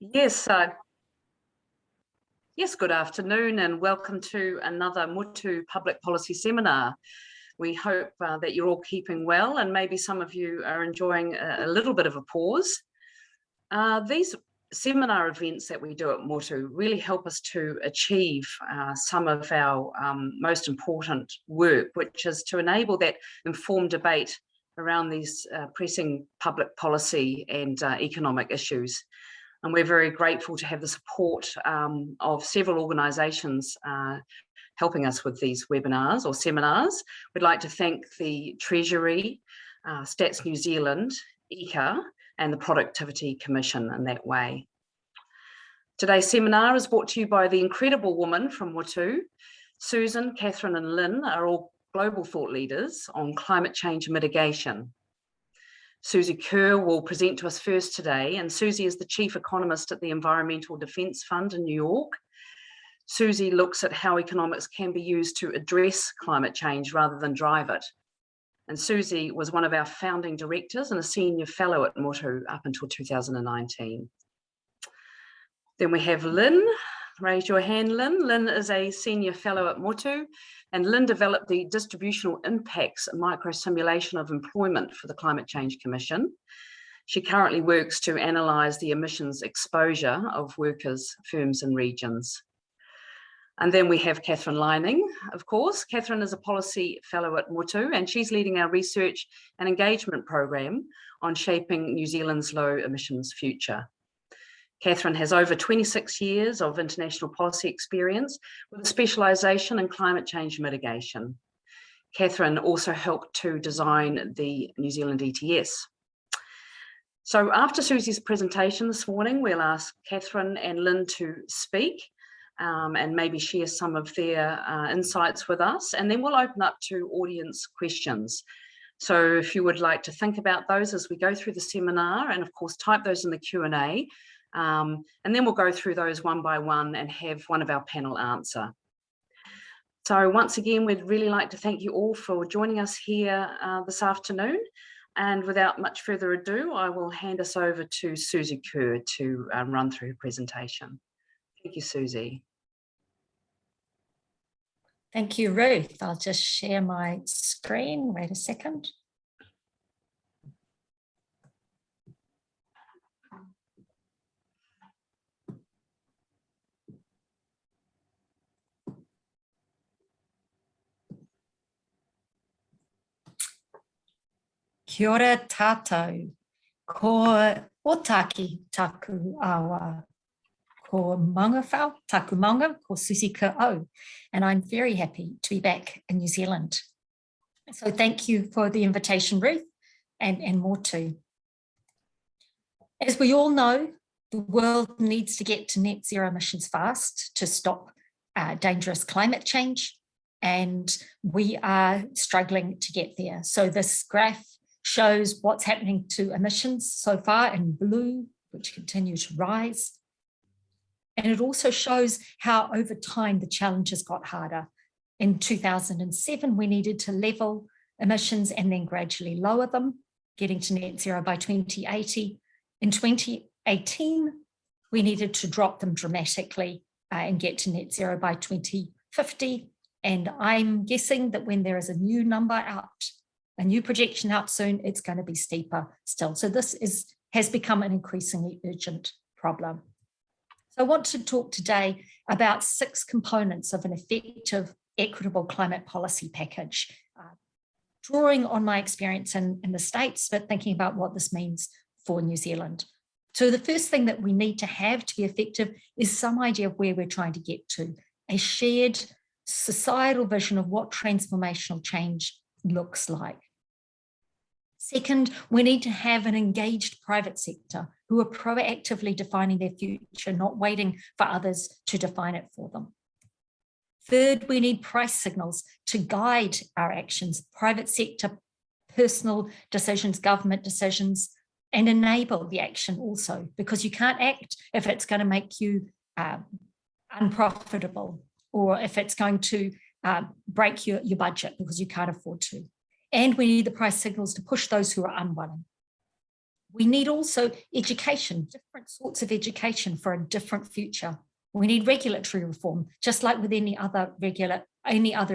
Yes, good afternoon and welcome to another Motu Public Policy Seminar. We hope that you're all keeping well and maybe some of you are enjoying a little bit of a pause. These seminar events that we do at Motu really help us to achieve some of our most important work, which is to enable that informed debate around these pressing public policy and economic issues. And we're very grateful to have the support of several organisations helping us with these webinars or seminars. We'd like to thank the Treasury, Stats New Zealand, ECA, and the Productivity Commission in that way. Today's seminar is brought to you by the incredible women from Motu. Susan, Catherine and Lynn are all global thought leaders on climate change mitigation. Susie Kerr will present to us first today, and Susie is the Chief Economist at the Environmental Defence Fund in New York. Susie looks at how economics can be used to address climate change rather than drive it. And Susie was one of our founding directors and a senior fellow at Motu up until 2019. Then we have Lynn. Raise your hand, Lynn. Lynn is a senior fellow at Motu, and Lynn developed the Distributional Impacts Microsimulation of Employment for the Climate Change Commission. She currently works to analyse the emissions exposure of workers, firms and regions. And then we have Catherine Lining, of course. Catherine is a policy fellow at Motu, and she's leading our research and engagement program on shaping New Zealand's low emissions future. Catherine has over 26 years of international policy experience with a specialisation in climate change mitigation. Catherine also helped to design the New Zealand ETS. So after Susie's presentation this morning, we'll ask Catherine and Lynn to speak and maybe share some of their insights with us, and then we'll open up to audience questions. So if you would like to think about those as we go through the seminar, and of course type those in the Q&A, and then we'll go through those one by one and have one of our panel answer. So once again, we'd really like to thank you all for joining us here this afternoon. And without much further ado, I will hand us over to Susie Kerr to run through her presentation. Thank you, Susie. Thank you, Ruth. I'll just share my screen. Wait a second. Kia ora tātou, ko otaki taku awa, ko maungawhau, taku maunga, ko Susie Kerr au, and I'm very happy to be back in New Zealand. So thank you for the invitation, Ruth, and more too. As we all know, the world needs to get to net zero emissions fast to stop dangerous climate change, and we are struggling to get there. So this graph shows what's happening to emissions so far in blue, which continue to rise. And it also shows how over time the challenges got harder. In 2007, we needed to level emissions and then gradually lower them, getting to net zero by 2080. In 2018, we needed to drop them dramatically and get to net zero by 2050. And I'm guessing that when there is a new number out, a new projection out soon, it's going to be steeper still. So this has become an increasingly urgent problem. So I want to talk today about 6 components of an effective, equitable climate policy package, drawing on my experience in the States, but thinking about what this means for New Zealand. So the first thing that we need to have to be effective is some idea of where we're trying to get to, a shared societal vision of what transformational change looks like. Second, we need to have an engaged private sector who are proactively defining their future, not waiting for others to define it for them. Third, we need price signals to guide our actions, private sector, personal decisions, government decisions, and enable the action also, because you can't act if it's going to make you unprofitable, or if it's going to break your budget because you can't afford to. And we need the price signals to push those who are unwilling. We need also education, different sorts of education for a different future. We need regulatory reform, just like with any other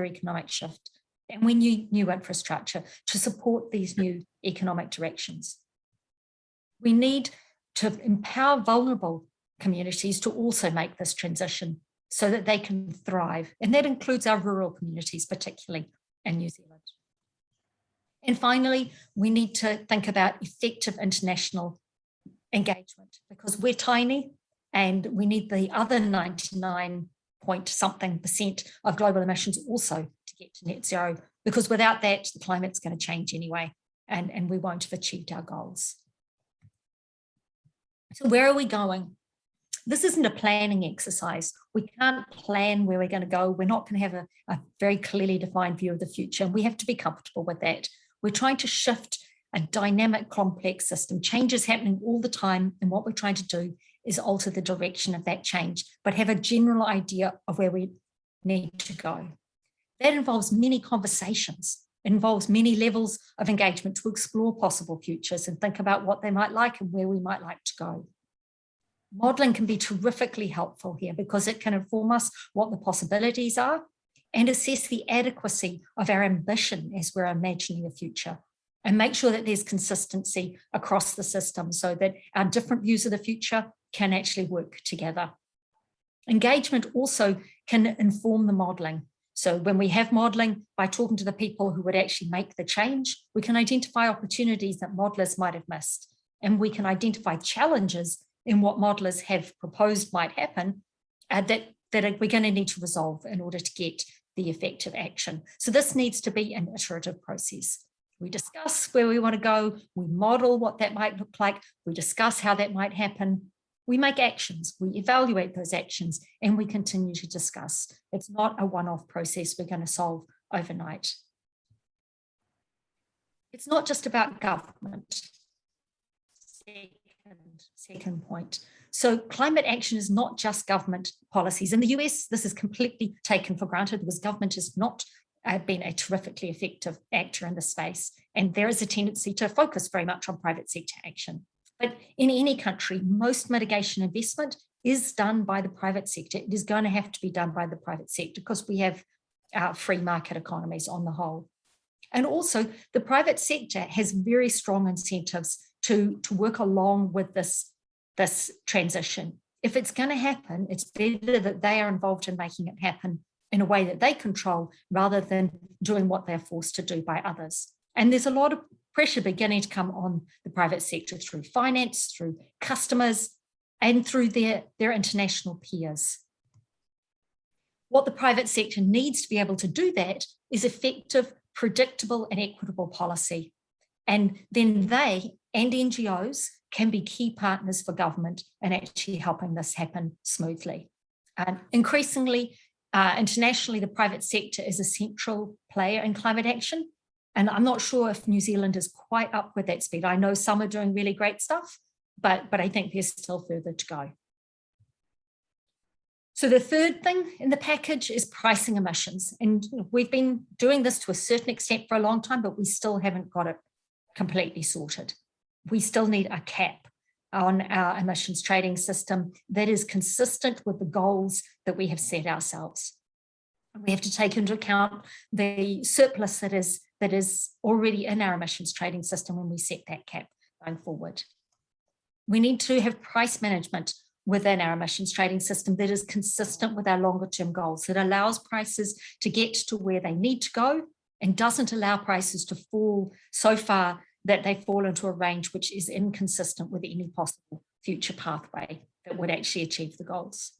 economic shift. And we need new infrastructure to support these new economic directions. We need to empower vulnerable communities to also make this transition so that they can thrive. And that includes our rural communities, particularly in New Zealand. And finally, we need to think about effective international engagement, because we're tiny and we need the other 99-point-something% of global emissions also to get to net zero, because without that, the climate's going to change anyway, and we won't have achieved our goals. So where are we going? This isn't a planning exercise. We can't plan where we're going to go. We're not going to have a very clearly defined view of the future, and we have to be comfortable with that. We're trying to shift a dynamic, complex system. Change is happening all the time, and what we're trying to do is alter the direction of that change, but have a general idea of where we need to go. That involves many conversations. It involves many levels of engagement to explore possible futures and think about what they might like and where we might like to go. Modelling can be terrifically helpful here because it can inform us what the possibilities are and assess the adequacy of our ambition as we're imagining the future, and make sure that there's consistency across the system so that our different views of the future can actually work together. Engagement also can inform the modelling. So when we have modelling, by talking to the people who would actually make the change, we can identify opportunities that modellers might have missed, and we can identify challenges in what modellers have proposed might happen that we're going to need to resolve in order to get the effective action. So this needs to be an iterative process. We discuss where we want to go, we model what that might look like, we discuss how that might happen, we make actions, we evaluate those actions, and we continue to discuss. It's not a one-off process we're going to solve overnight. It's not just about government. Second point. So climate action is not just government policies. In the US, this is completely taken for granted because government has not been a terrifically effective actor in the space. And there is a tendency to focus very much on private sector action. But in any country, most mitigation investment is done by the private sector. It is going to have to be done by the private sector because we have free market economies on the whole. And also, the private sector has very strong incentives to work along with this transition. If it's going to happen, it's better that they are involved in making it happen in a way that they control rather than doing what they're forced to do by others. And there's a lot of pressure beginning to come on the private sector through finance, through customers, and through their international peers. What the private sector needs to be able to do that is effective, predictable, and equitable policy. And then they and NGOs can be key partners for government in actually helping this happen smoothly. And increasingly, internationally, the private sector is a central player in climate action. And I'm not sure if New Zealand is quite up with that speed. I know some are doing really great stuff, but I think there's still further to go. So the third thing in the package is pricing emissions. And we've been doing this to a certain extent for a long time, but we still haven't got it completely sorted. We still need a cap on our emissions trading system that is consistent with the goals that we have set ourselves. We have to take into account the surplus that is already in our emissions trading system when we set that cap going forward. We need to have price management within our emissions trading system that is consistent with our longer term goals, that allows prices to get to where they need to go and doesn't allow prices to fall so far that they fall into a range which is inconsistent with any possible future pathway that would actually achieve the goals.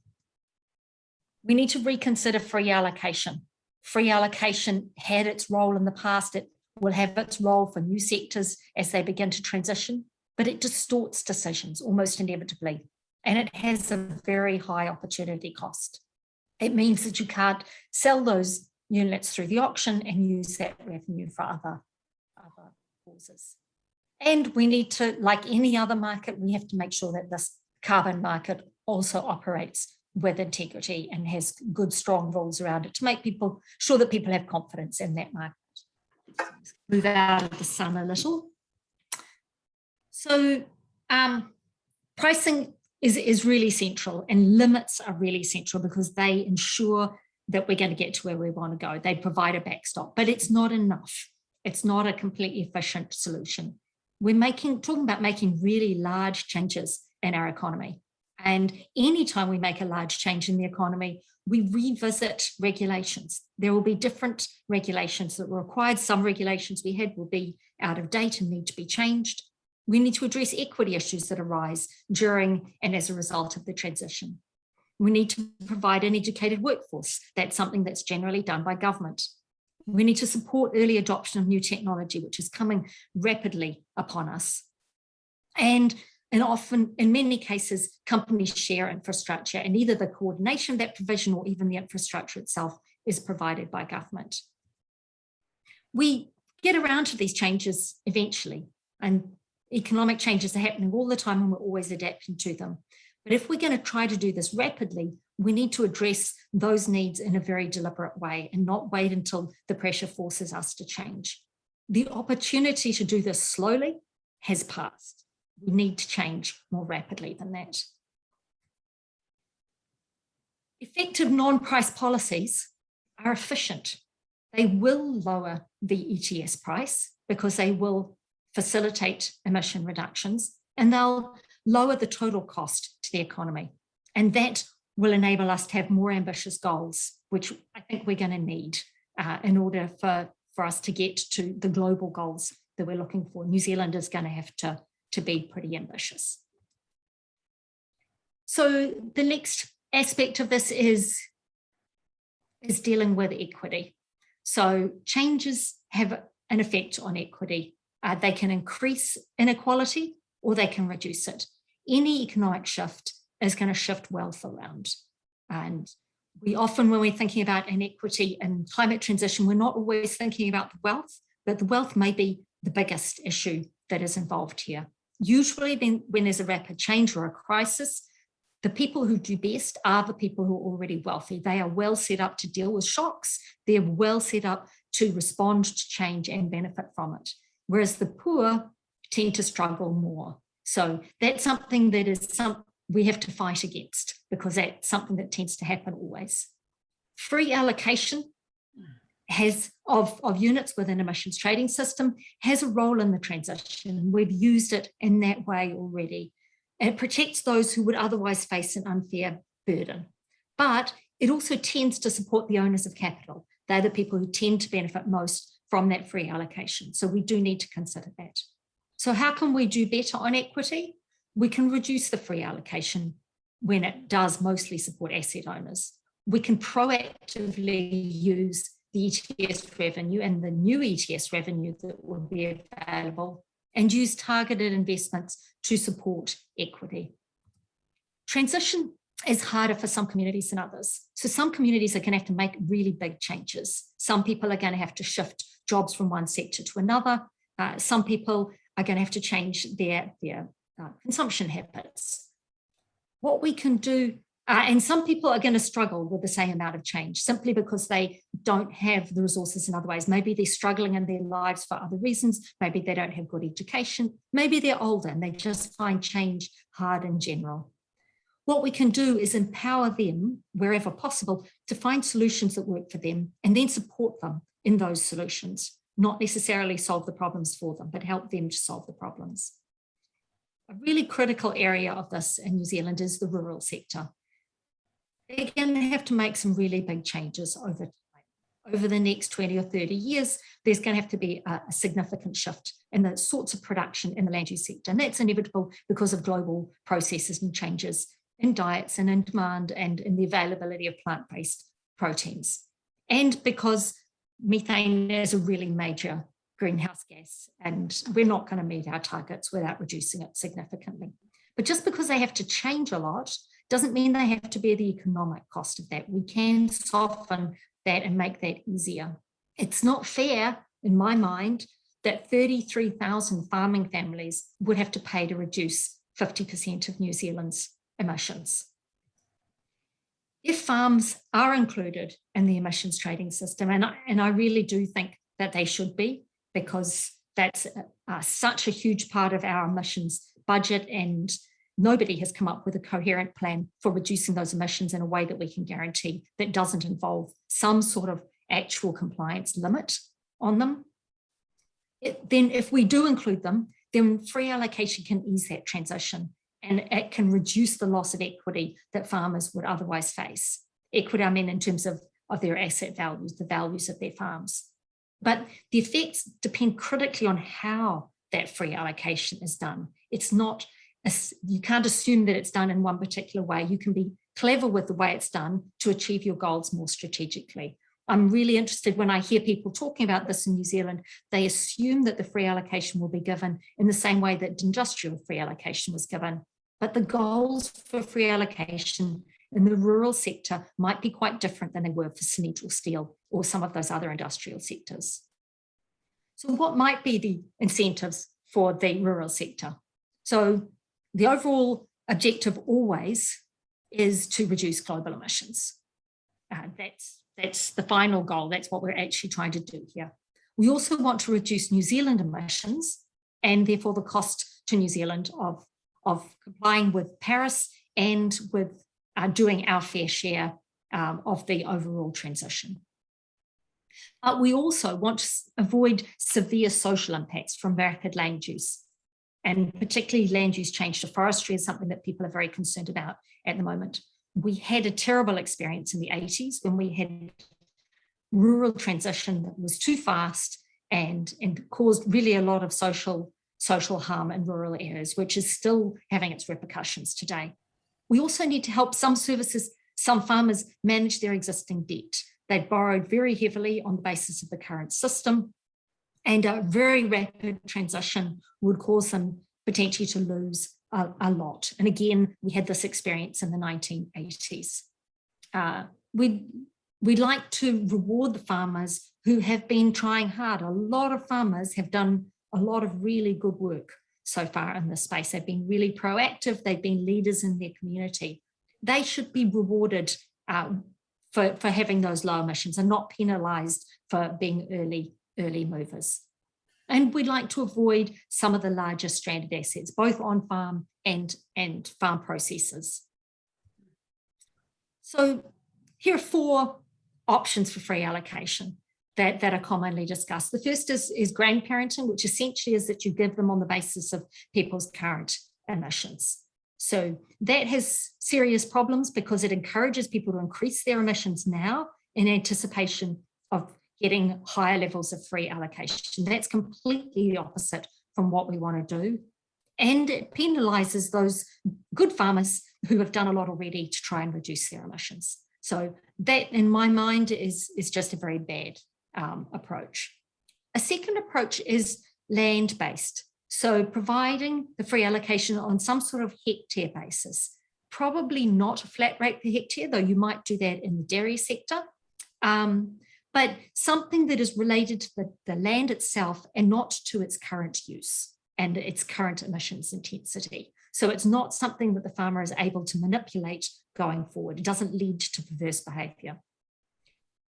We need to reconsider free allocation. Free allocation had its role in the past. It will have its role for new sectors as they begin to transition, but it distorts decisions almost inevitably. And it has a very high opportunity cost. It means that you can't sell those units through the auction and use that revenue for other causes. And we need to, like any other market, we have to make sure that this carbon market also operates with integrity and has good, strong rules around it to make sure that people have confidence in that market. Move out of the sun a little. So pricing is really central, and limits are really central because they ensure that we're going to get to where we want to go. They provide a backstop, but it's not enough. It's not a completely efficient solution. We're talking about making really large changes in our economy. And anytime we make a large change in the economy, we revisit regulations. There will be different regulations that were required. Some regulations we had will be out of date and need to be changed. We need to address equity issues that arise during and as a result of the transition. We need to provide an educated workforce. That's something that's generally done by government. We need to support early adoption of new technology, which is coming rapidly upon us. And often, in many cases, companies share infrastructure, and either the coordination of that provision or even the infrastructure itself is provided by government. We get around to these changes eventually, and economic changes are happening all the time and we're always adapting to them. But if we're going to try to do this rapidly, we need to address those needs in a very deliberate way and not wait until the pressure forces us to change. The opportunity to do this slowly has passed. We need to change more rapidly than that. Effective non-price policies are efficient. They will lower the ETS price because they will facilitate emission reductions, and they'll lower the total cost to the economy. And that will enable us to have more ambitious goals, which I think we're going to need in order for us to get to the global goals that we're looking for. New Zealand is going to have to be pretty ambitious. So the next aspect of this is dealing with equity. So changes have an effect on equity. They can increase inequality or they can reduce it. Any economic shift is going to shift wealth around. And we often, when we're thinking about inequity and climate transition, we're not always thinking about the wealth, but the wealth may be the biggest issue that is involved here. Usually when there's a rapid change or a crisis, the people who do best are the people who are already wealthy. They are well set up to deal with shocks. They're well set up to respond to change and benefit from it. Whereas the poor tend to struggle more. So that's something that we have to fight against, because that's something that tends to happen always. Free allocation of units within emissions trading system has a role in the transition, and we've used it in that way already. It protects those who would otherwise face an unfair burden, but it also tends to support the owners of capital. They're the people who tend to benefit most from that free allocation. So we do need to consider that. So how can we do better on equity? We can reduce the free allocation when it does mostly support asset owners. We can proactively use the ETS revenue and the new ETS revenue that will be available and use targeted investments to support equity. Transition is harder for some communities than others. So some communities are going to have to make really big changes. Some people are going to have to shift jobs from one sector to another. Some people are going to have to change their consumption habits. What we can do, and some people are going to struggle with the same amount of change simply because they don't have the resources in other ways. Maybe they're struggling in their lives for other reasons. Maybe they don't have good education. Maybe they're older and they just find change hard in general. What we can do is empower them, wherever possible, to find solutions that work for them and then support them in those solutions, not necessarily solve the problems for them, but help them to solve the problems. A really critical area of this in New Zealand is the rural sector. They're going to have to make some really big changes over time. Over the next 20 or 30 years, there's going to have to be a significant shift in the sorts of production in the land use sector. And that's inevitable because of global processes and changes in diets and in demand and in the availability of plant-based proteins. And because methane is a really major greenhouse gas, and we're not going to meet our targets without reducing it significantly. But just because they have to change a lot doesn't mean they have to bear the economic cost of that. We can soften that and make that easier. It's not fair, in my mind, that 33,000 farming families would have to pay to reduce 50% of New Zealand's emissions. If farms are included in the emissions trading system, and I really do think that they should be, because that's such a huge part of our emissions budget, and nobody has come up with a coherent plan for reducing those emissions in a way that we can guarantee that doesn't involve some sort of actual compliance limit on them. Then if we do include them, then free allocation can ease that transition, and it can reduce the loss of equity that farmers would otherwise face. Equity, I mean, in terms of their asset values, the values of their farms. But the effects depend critically on how that free allocation is done. It's not, you can't assume that it's done in one particular way. You can be clever with the way it's done to achieve your goals more strategically. I'm really interested when I hear people talking about this in New Zealand, they assume that the free allocation will be given in the same way that industrial free allocation was given. But the goals for free allocation in the rural sector might be quite different than they were for cement or steel or some of those other industrial sectors. So what might be the incentives for the rural sector? So the overall objective always is to reduce global emissions. That's the final goal. That's what we're actually trying to do here. We also want to reduce New Zealand emissions and therefore the cost to New Zealand of complying with Paris and with doing our fair share of the overall transition. We also want to avoid severe social impacts from rapid land use, and particularly land use change to forestry is something that people are very concerned about at the moment. We had a terrible experience in the 80s when we had rural transition that was too fast and caused really a lot of social harm in rural areas, which is still having its repercussions today. We also need to help some farmers manage their existing debt. They've borrowed very heavily on the basis of the current system, and a very rapid transition would cause them potentially to lose a lot. And again, we had this experience in the 1980s. We'd like to reward the farmers who have been trying hard. A lot of farmers have done a lot of really good work so far in this space. They've been really proactive. They've been leaders in their community. They should be rewarded for having those low emissions and not penalised for being early movers. And we'd like to avoid some of the larger stranded assets, both on farm and farm processes. So here are 4 options for free allocation that are commonly discussed. The first is grandparenting, which essentially is that you give them on the basis of people's current emissions. So that has serious problems because it encourages people to increase their emissions now in anticipation of getting higher levels of free allocation. That's completely the opposite from what we want to do. And it penalises those good farmers who have done a lot already to try and reduce their emissions. So that, in my mind, is just a very bad approach. A second approach is land-based. So providing the free allocation on some sort of hectare basis, probably not a flat rate per hectare, though you might do that in the dairy sector, but something that is related to the land itself and not to its current use and its current emissions intensity. So it's not something that the farmer is able to manipulate going forward. It doesn't lead to perverse behaviour.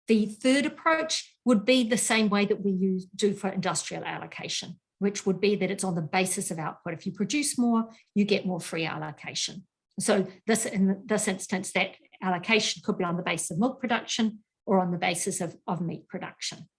The third approach would be the same way that we do for industrial allocation, which would be that it's on the basis of output. If you produce more, you get more free allocation. So in this instance, that allocation could be on the basis of milk production or on the basis of meat production.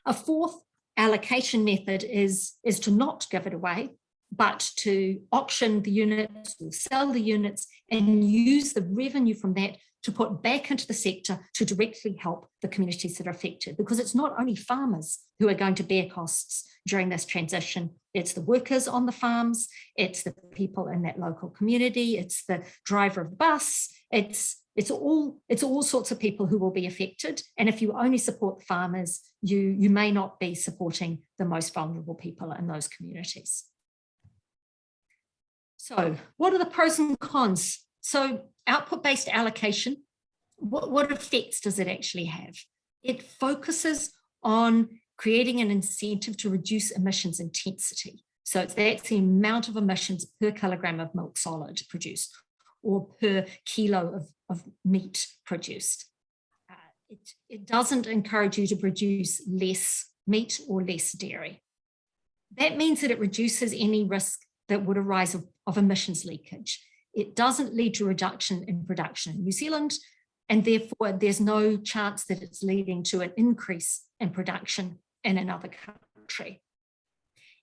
A fourth allocation method is to not give it away, but to auction the units or sell the units and use the revenue from that to put back into the sector to directly help the communities that are affected. Because it's not only farmers who are going to bear costs during this transition, it's the workers on the farms, it's the people in that local community, it's the driver of the bus, it's all sorts of people who will be affected. And if you only support the farmers, you may not be supporting the most vulnerable people in those communities. So what are the pros and cons? So output-based allocation, what effects does it actually have? It focuses on creating an incentive to reduce emissions intensity. So that's the amount of emissions per kilogram of milk solid produced or per kilo of meat produced. It doesn't encourage you to produce less meat or less dairy. That means that it reduces any risk that would arise of emissions leakage. It doesn't lead to reduction in production in New Zealand, and therefore there's no chance that it's leading to an increase in production in another country.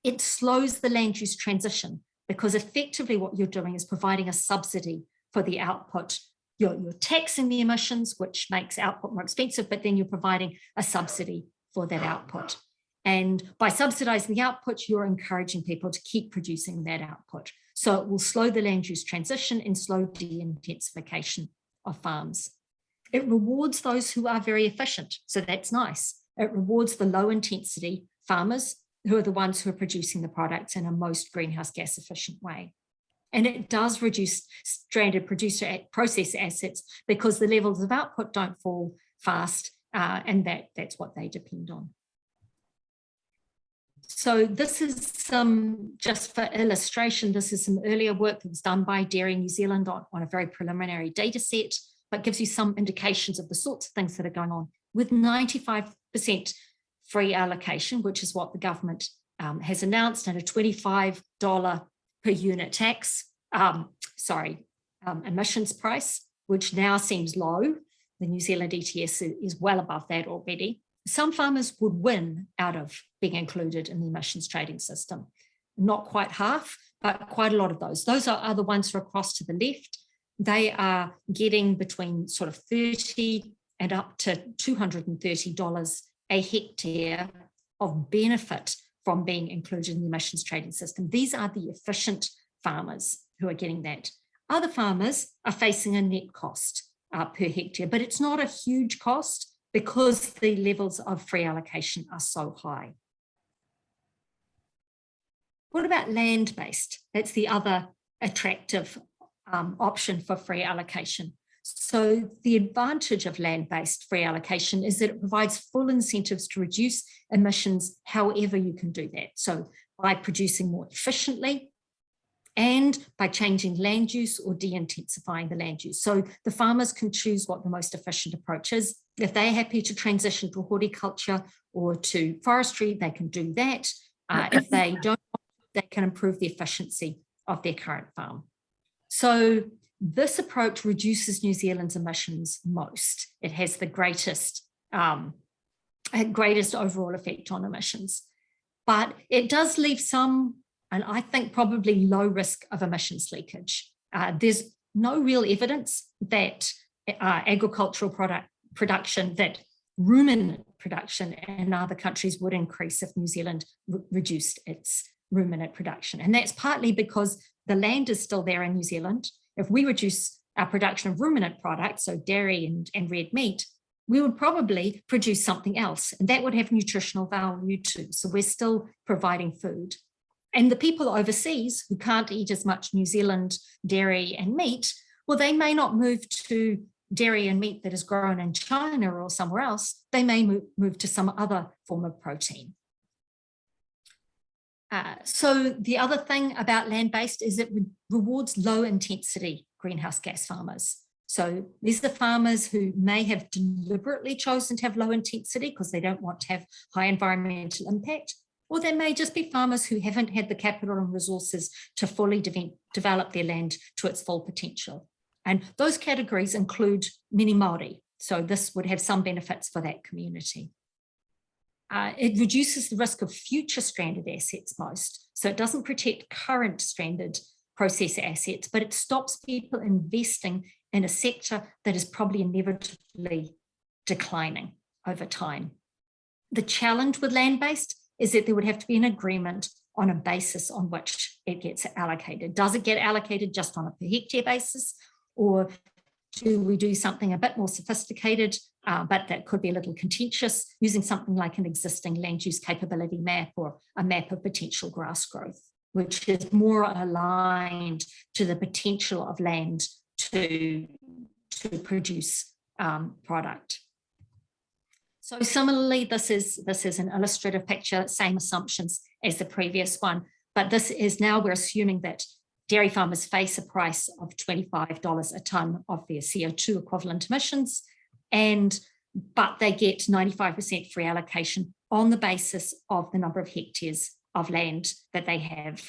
It slows the land use transition because effectively what you're doing is providing a subsidy for the output. You're taxing the emissions, which makes output more expensive, but then you're providing a subsidy for that output. And by subsidizing the output, you're encouraging people to keep producing that output. So it will slow the land use transition and slow de-intensification of farms. It rewards those who are very efficient, so that's nice. It rewards the low intensity farmers who are the ones who are producing the products in a most greenhouse gas efficient way. And it does reduce stranded process assets because the levels of output don't fall fast, and that's what they depend on. So this is some, just for illustration, this is some earlier work that was done by Dairy New Zealand on a very preliminary data set, but gives you some indications of the sorts of things that are going on. With 95% free allocation, which is what the government has announced, and a $25 per unit tax, emissions price, which now seems low. The New Zealand ETS is well above that already. Some farmers would win out of being included in the emissions trading system. Not quite half, but quite a lot of those. Those are the ones who are across to the left. They are getting between sort of $30 and up to $230 a hectare of benefit from being included in the emissions trading system. These are the efficient farmers who are getting that. Other farmers are facing a net cost per hectare, but it's not a huge cost because the levels of free allocation are so high. What about land-based? That's the other attractive option for free allocation. So the advantage of land-based free allocation is that it provides full incentives to reduce emissions however you can do that. So by producing more efficiently and by changing land use or de-intensifying the land use. So the farmers can choose what the most efficient approach is. If they're happy to transition to horticulture or to forestry, they can do that. If they don't, they can improve the efficiency of their current farm. So this approach reduces New Zealand's emissions most. It has the greatest overall effect on emissions. But it does leave some, and I think probably low risk of emissions leakage. There's no real evidence that agricultural production, that ruminant production in other countries would increase if New Zealand reduced its ruminant production. And that's partly because the land is still there in New Zealand. If we reduce our production of ruminant products, so dairy and red meat, we would probably produce something else, and that would have nutritional value too. So we're still providing food. And the people overseas who can't eat as much New Zealand dairy and meat, well, they may not move to dairy and meat that is grown in China or somewhere else. They may move to some other form of protein. So the other thing about land-based is it rewards low intensity greenhouse gas farmers. So these are the farmers who may have deliberately chosen to have low intensity because they don't want to have high environmental impact, or they may just be farmers who haven't had the capital and resources to fully develop their land to its full potential. And those categories include many Māori. So this would have some benefits for that community. It reduces the risk of future stranded assets most. So it doesn't protect current stranded process assets, but it stops people investing in a sector that is probably inevitably declining over time. The challenge with land-based is that there would have to be an agreement on a basis on which it gets allocated. Does it get allocated just on a per hectare basis, or do we do something a bit more sophisticated, but that could be a little contentious, using something like an existing land use capability map or a map of potential grass growth, which is more aligned to the potential of land to produce product. So similarly, this is an illustrative picture, same assumptions as the previous one, but this is now we're assuming that dairy farmers face a price of $25 a tonne of their CO2 equivalent emissions, but they get 95% free allocation on the basis of the number of hectares of land that they have,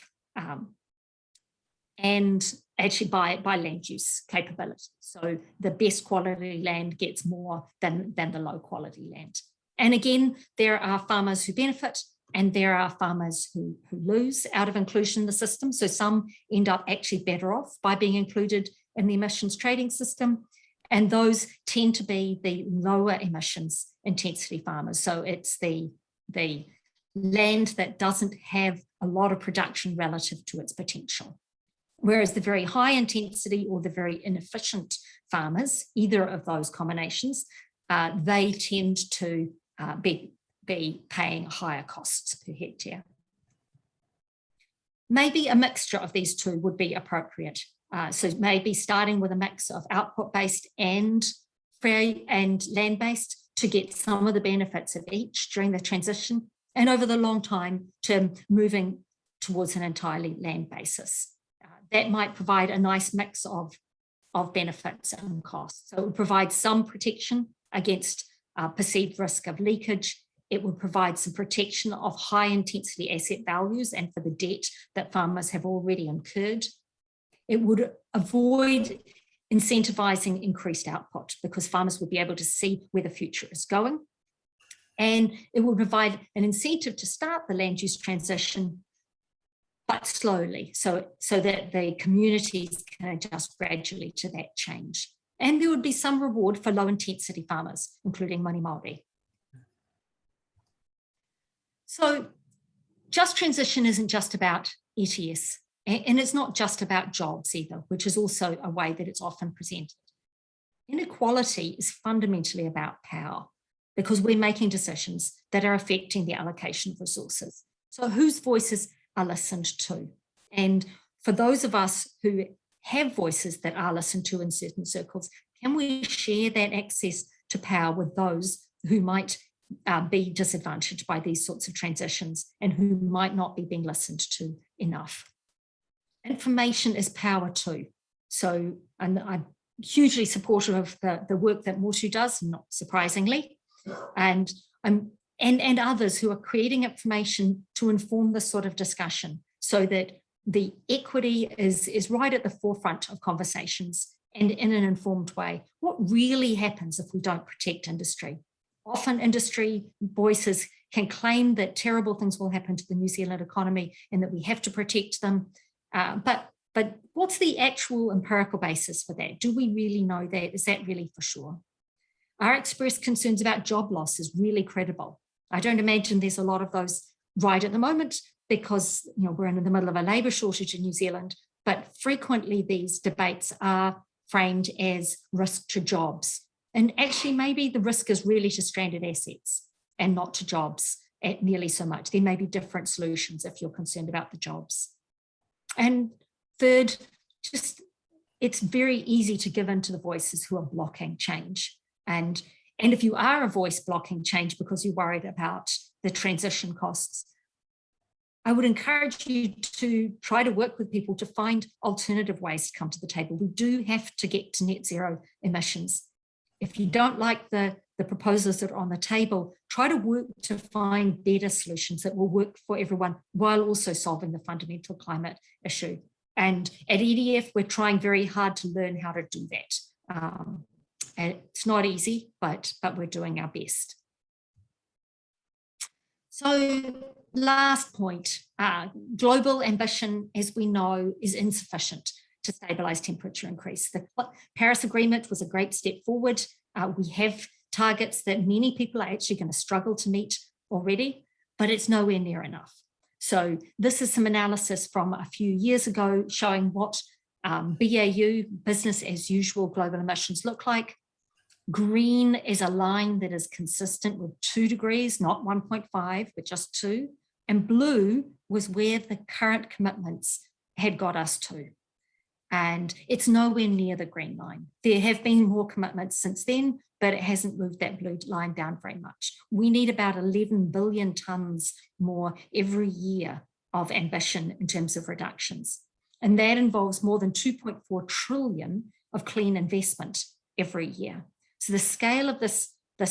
and actually by land use capability. So the best quality land gets more than the low quality land. And again, there are farmers who benefit and there are farmers who lose out of inclusion in the system. So some end up actually better off by being included in the emissions trading system. And those tend to be the lower emissions intensity farmers. So it's the land that doesn't have a lot of production relative to its potential. Whereas the very high intensity or the very inefficient farmers, either of those combinations, they tend to be paying higher costs per hectare. Maybe a mixture of these two would be appropriate. So maybe starting with a mix of output-based and free and land-based to get some of the benefits of each during the transition, and over the long time to moving towards an entirely land basis. That might provide a nice mix of benefits and costs. So it would provide some protection against perceived risk of leakage. It would provide some protection of high intensity asset values and for the debt that farmers have already incurred. It would avoid incentivizing increased output because farmers would be able to see where the future is going. And it would provide an incentive to start the land use transition, but slowly, so that the communities can adjust gradually to that change. And there would be some reward for low intensity farmers, including Mani Māori. So just transition isn't just about ETS, and it's not just about jobs either, which is also a way that it's often presented. Inequality is fundamentally about power because we're making decisions that are affecting the allocation of resources. So whose voices are listened to? And for those of us who have voices that are listened to in certain circles, can we share that access to power with those who might be disadvantaged by these sorts of transitions and who might not be being listened to enough? Information is power too. So, and I'm hugely supportive of the work that Motu does, not surprisingly, and others who are creating information to inform this sort of discussion so that the equity is right at the forefront of conversations and in an informed way. What really happens if we don't protect industry? Often industry voices can claim that terrible things will happen to the New Zealand economy and that we have to protect them. But what's the actual empirical basis for that? Do we really know that? Is that really for sure? Our expressed concerns about job loss is really credible. I don't imagine there's a lot of those right at the moment because we're in the middle of a labour shortage in New Zealand, but frequently these debates are framed as risk to jobs. And actually maybe the risk is really to stranded assets and not to jobs nearly so much. There may be different solutions if you're concerned about the jobs. And third, just it's very easy to give in to the voices who are blocking change. And if you are a voice blocking change because you're worried about the transition costs, I would encourage you to try to work with people to find alternative ways to come to the table. We do have to get to net zero emissions. If you don't like the proposals that are on the table, try to work to find better solutions that will work for everyone while also solving the fundamental climate issue. And at EDF, we're trying very hard to learn how to do that. And it's not easy, but we're doing our best. So last point, global ambition, as we know, is insufficient to stabilise temperature increase. The Paris Agreement was a great step forward. We have targets that many people are actually going to struggle to meet already, but it's nowhere near enough. So this is some analysis from a few years ago showing what BAU, business as usual, global emissions look like. Green is a line that is consistent with 2 degrees, not 1.5, but just 2. And blue was where the current commitments had got us to. And it's nowhere near the green line. There have been more commitments since then, but it hasn't moved that blue line down very much. We need about 11 billion tonnes more every year of ambition in terms of reductions. And that involves more than 2.4 trillion of clean investment every year. So the scale of this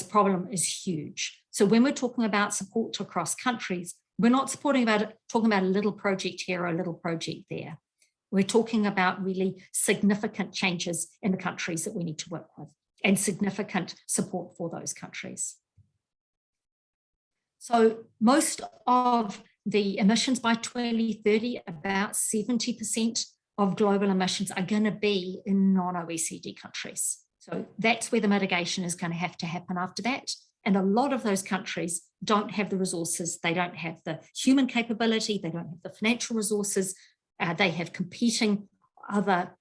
problem is huge. So when we're talking about support across countries, we're not talking about a little project here or a little project there. We're talking about really significant changes in the countries that we need to work with and significant support for those countries. So most of the emissions by 2030, about 70% of global emissions are going to be in non-OECD countries. So that's where the mitigation is going to have to happen after that. And a lot of those countries don't have the resources, they don't have the human capability, they don't have the financial resources, they have competing other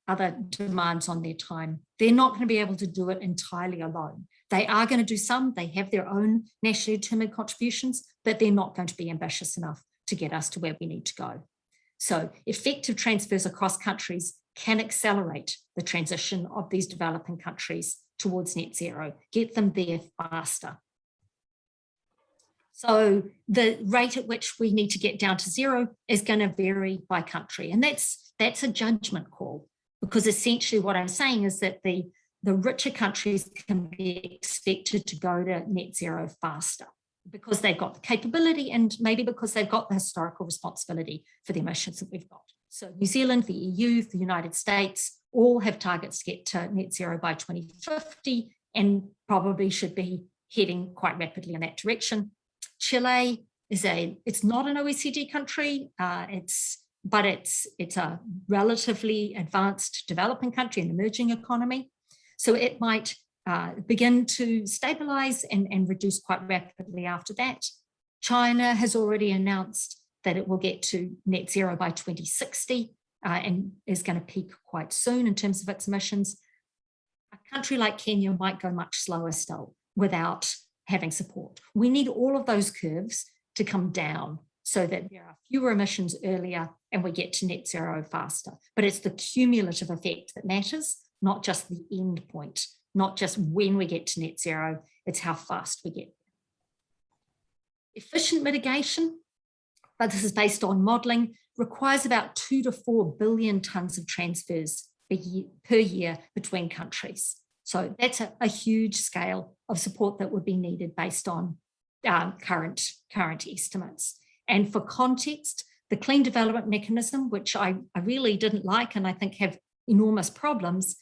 demands on their time. They're not going to be able to do it entirely alone. They are going to do some, they have their own nationally determined contributions, but they're not going to be ambitious enough to get us to where we need to go. So effective transfers across countries can accelerate the transition of these developing countries towards net zero, get them there faster. So the rate at which we need to get down to zero is going to vary by country. And that's a judgment call, because essentially what I'm saying is that the richer countries can be expected to go to net zero faster because they've got the capability and maybe because they've got the historical responsibility for the emissions that we've got. So New Zealand, the EU, the United States all have targets to get to net zero by 2050 and probably should be heading quite rapidly in that direction. Chile it's not an OECD country, but it's a relatively advanced developing country, an emerging economy. So it might begin to stabilize and reduce quite rapidly after that. China has already announced that it will get to net zero by 2060 and is going to peak quite soon in terms of its emissions. A country like Kenya might go much slower still without having support. We need all of those curves to come down so that there are fewer emissions earlier and we get to net zero faster. But it's the cumulative effect that matters, not just the end point, not just when we get to net zero, it's how fast we get. Efficient mitigation, but this is based on modelling, requires about 2 to 4 billion tonnes of transfers per year between countries. So that's a huge scale of support that would be needed based on current estimates. And for context, the Clean Development Mechanism, which I really didn't like and I think have enormous problems,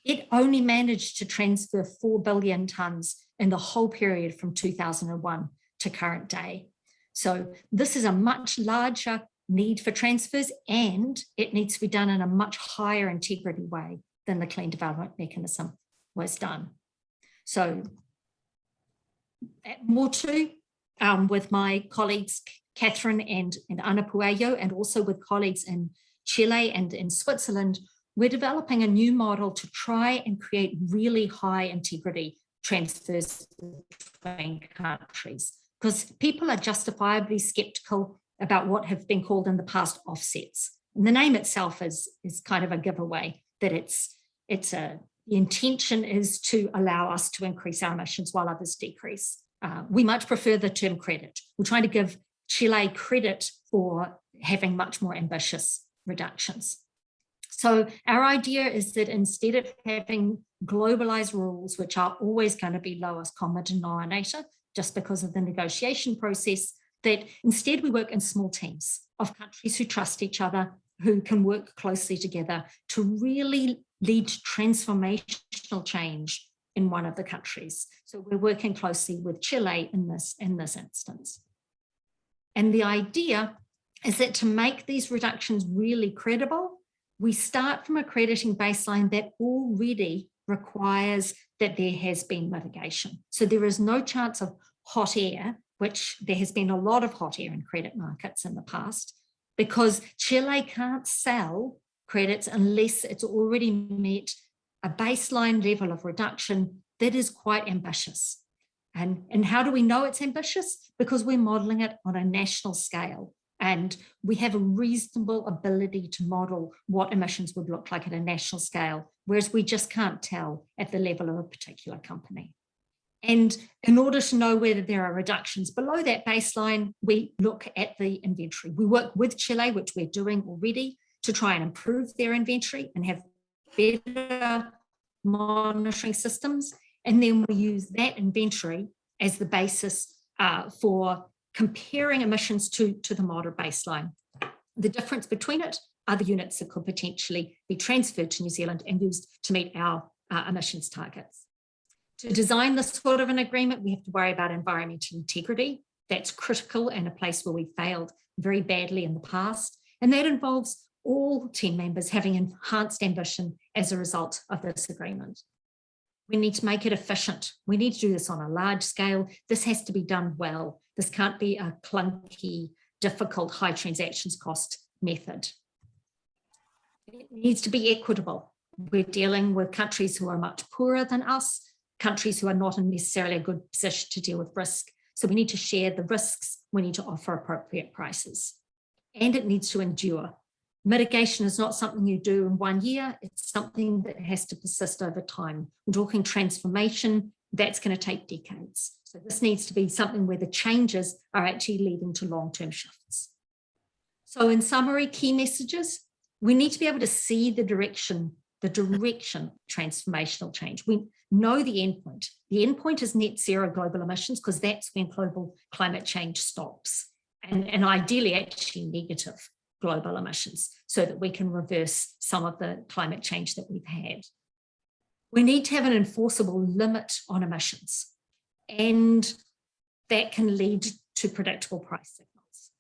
it only managed to transfer 4 billion tonnes in the whole period from 2001 to current day. So this is a much larger need for transfers, and it needs to be done in a much higher integrity way than the Clean Development Mechanism was done. So at Motu, with my colleagues Catherine and Ana Puello, and also with colleagues in Chile and in Switzerland, we're developing a new model to try and create really high integrity transfers between countries, because people are justifiably skeptical about what have been called in the past offsets. And the name itself is kind of a giveaway that the intention is to allow us to increase our emissions while others decrease. We much prefer the term credit. We're trying to give Chile credit for having much more ambitious reductions. So our idea is that instead of having globalized rules, which are always going to be lowest common denominator, just because of the negotiation process, that instead we work in small teams of countries who trust each other, who can work closely together to really lead to transformational change in one of the countries. So we're working closely with Chile in this instance. And the idea is that to make these reductions really credible, we start from a crediting baseline that already requires that there has been mitigation. So there is no chance of hot air, which there has been a lot of hot air in credit markets in the past, because Chile can't sell credits unless it's already met a baseline level of reduction that is quite ambitious. And how do we know it's ambitious? Because we're modelling it on a national scale. And we have a reasonable ability to model what emissions would look like at a national scale, whereas we just can't tell at the level of a particular company. And in order to know whether there are reductions below that baseline, we look at the inventory. We work with Chile, which we're doing already, to try and improve their inventory and have better monitoring systems. And then we use that inventory as the basis for comparing emissions to the model baseline. The difference between it are the units that could potentially be transferred to New Zealand and used to meet our emissions targets. To design this sort of an agreement, we have to worry about environmental integrity. That's critical and a place where we failed very badly in the past. And that involves all team members having enhanced ambition as a result of this agreement. We need to make it efficient. We need to do this on a large scale. This has to be done well. This can't be a clunky, difficult, high transactions cost method. It needs to be equitable. We're dealing with countries who are much poorer than us, countries who are not in necessarily a good position to deal with risk. So we need to share the risks. We need to offer appropriate prices. And it needs to endure. Mitigation is not something you do in 1 year. It's something that has to persist over time. We're talking transformation. That's going to take decades. So this needs to be something where the changes are actually leading to long-term shifts. So in summary, key messages, we need to be able to see the direction of transformational change. We know the endpoint. The endpoint is net zero global emissions because that's when global climate change stops. And ideally actually negative global emissions so that we can reverse some of the climate change that we've had. We need to have an enforceable limit on emissions, and that can lead to predictable price signals.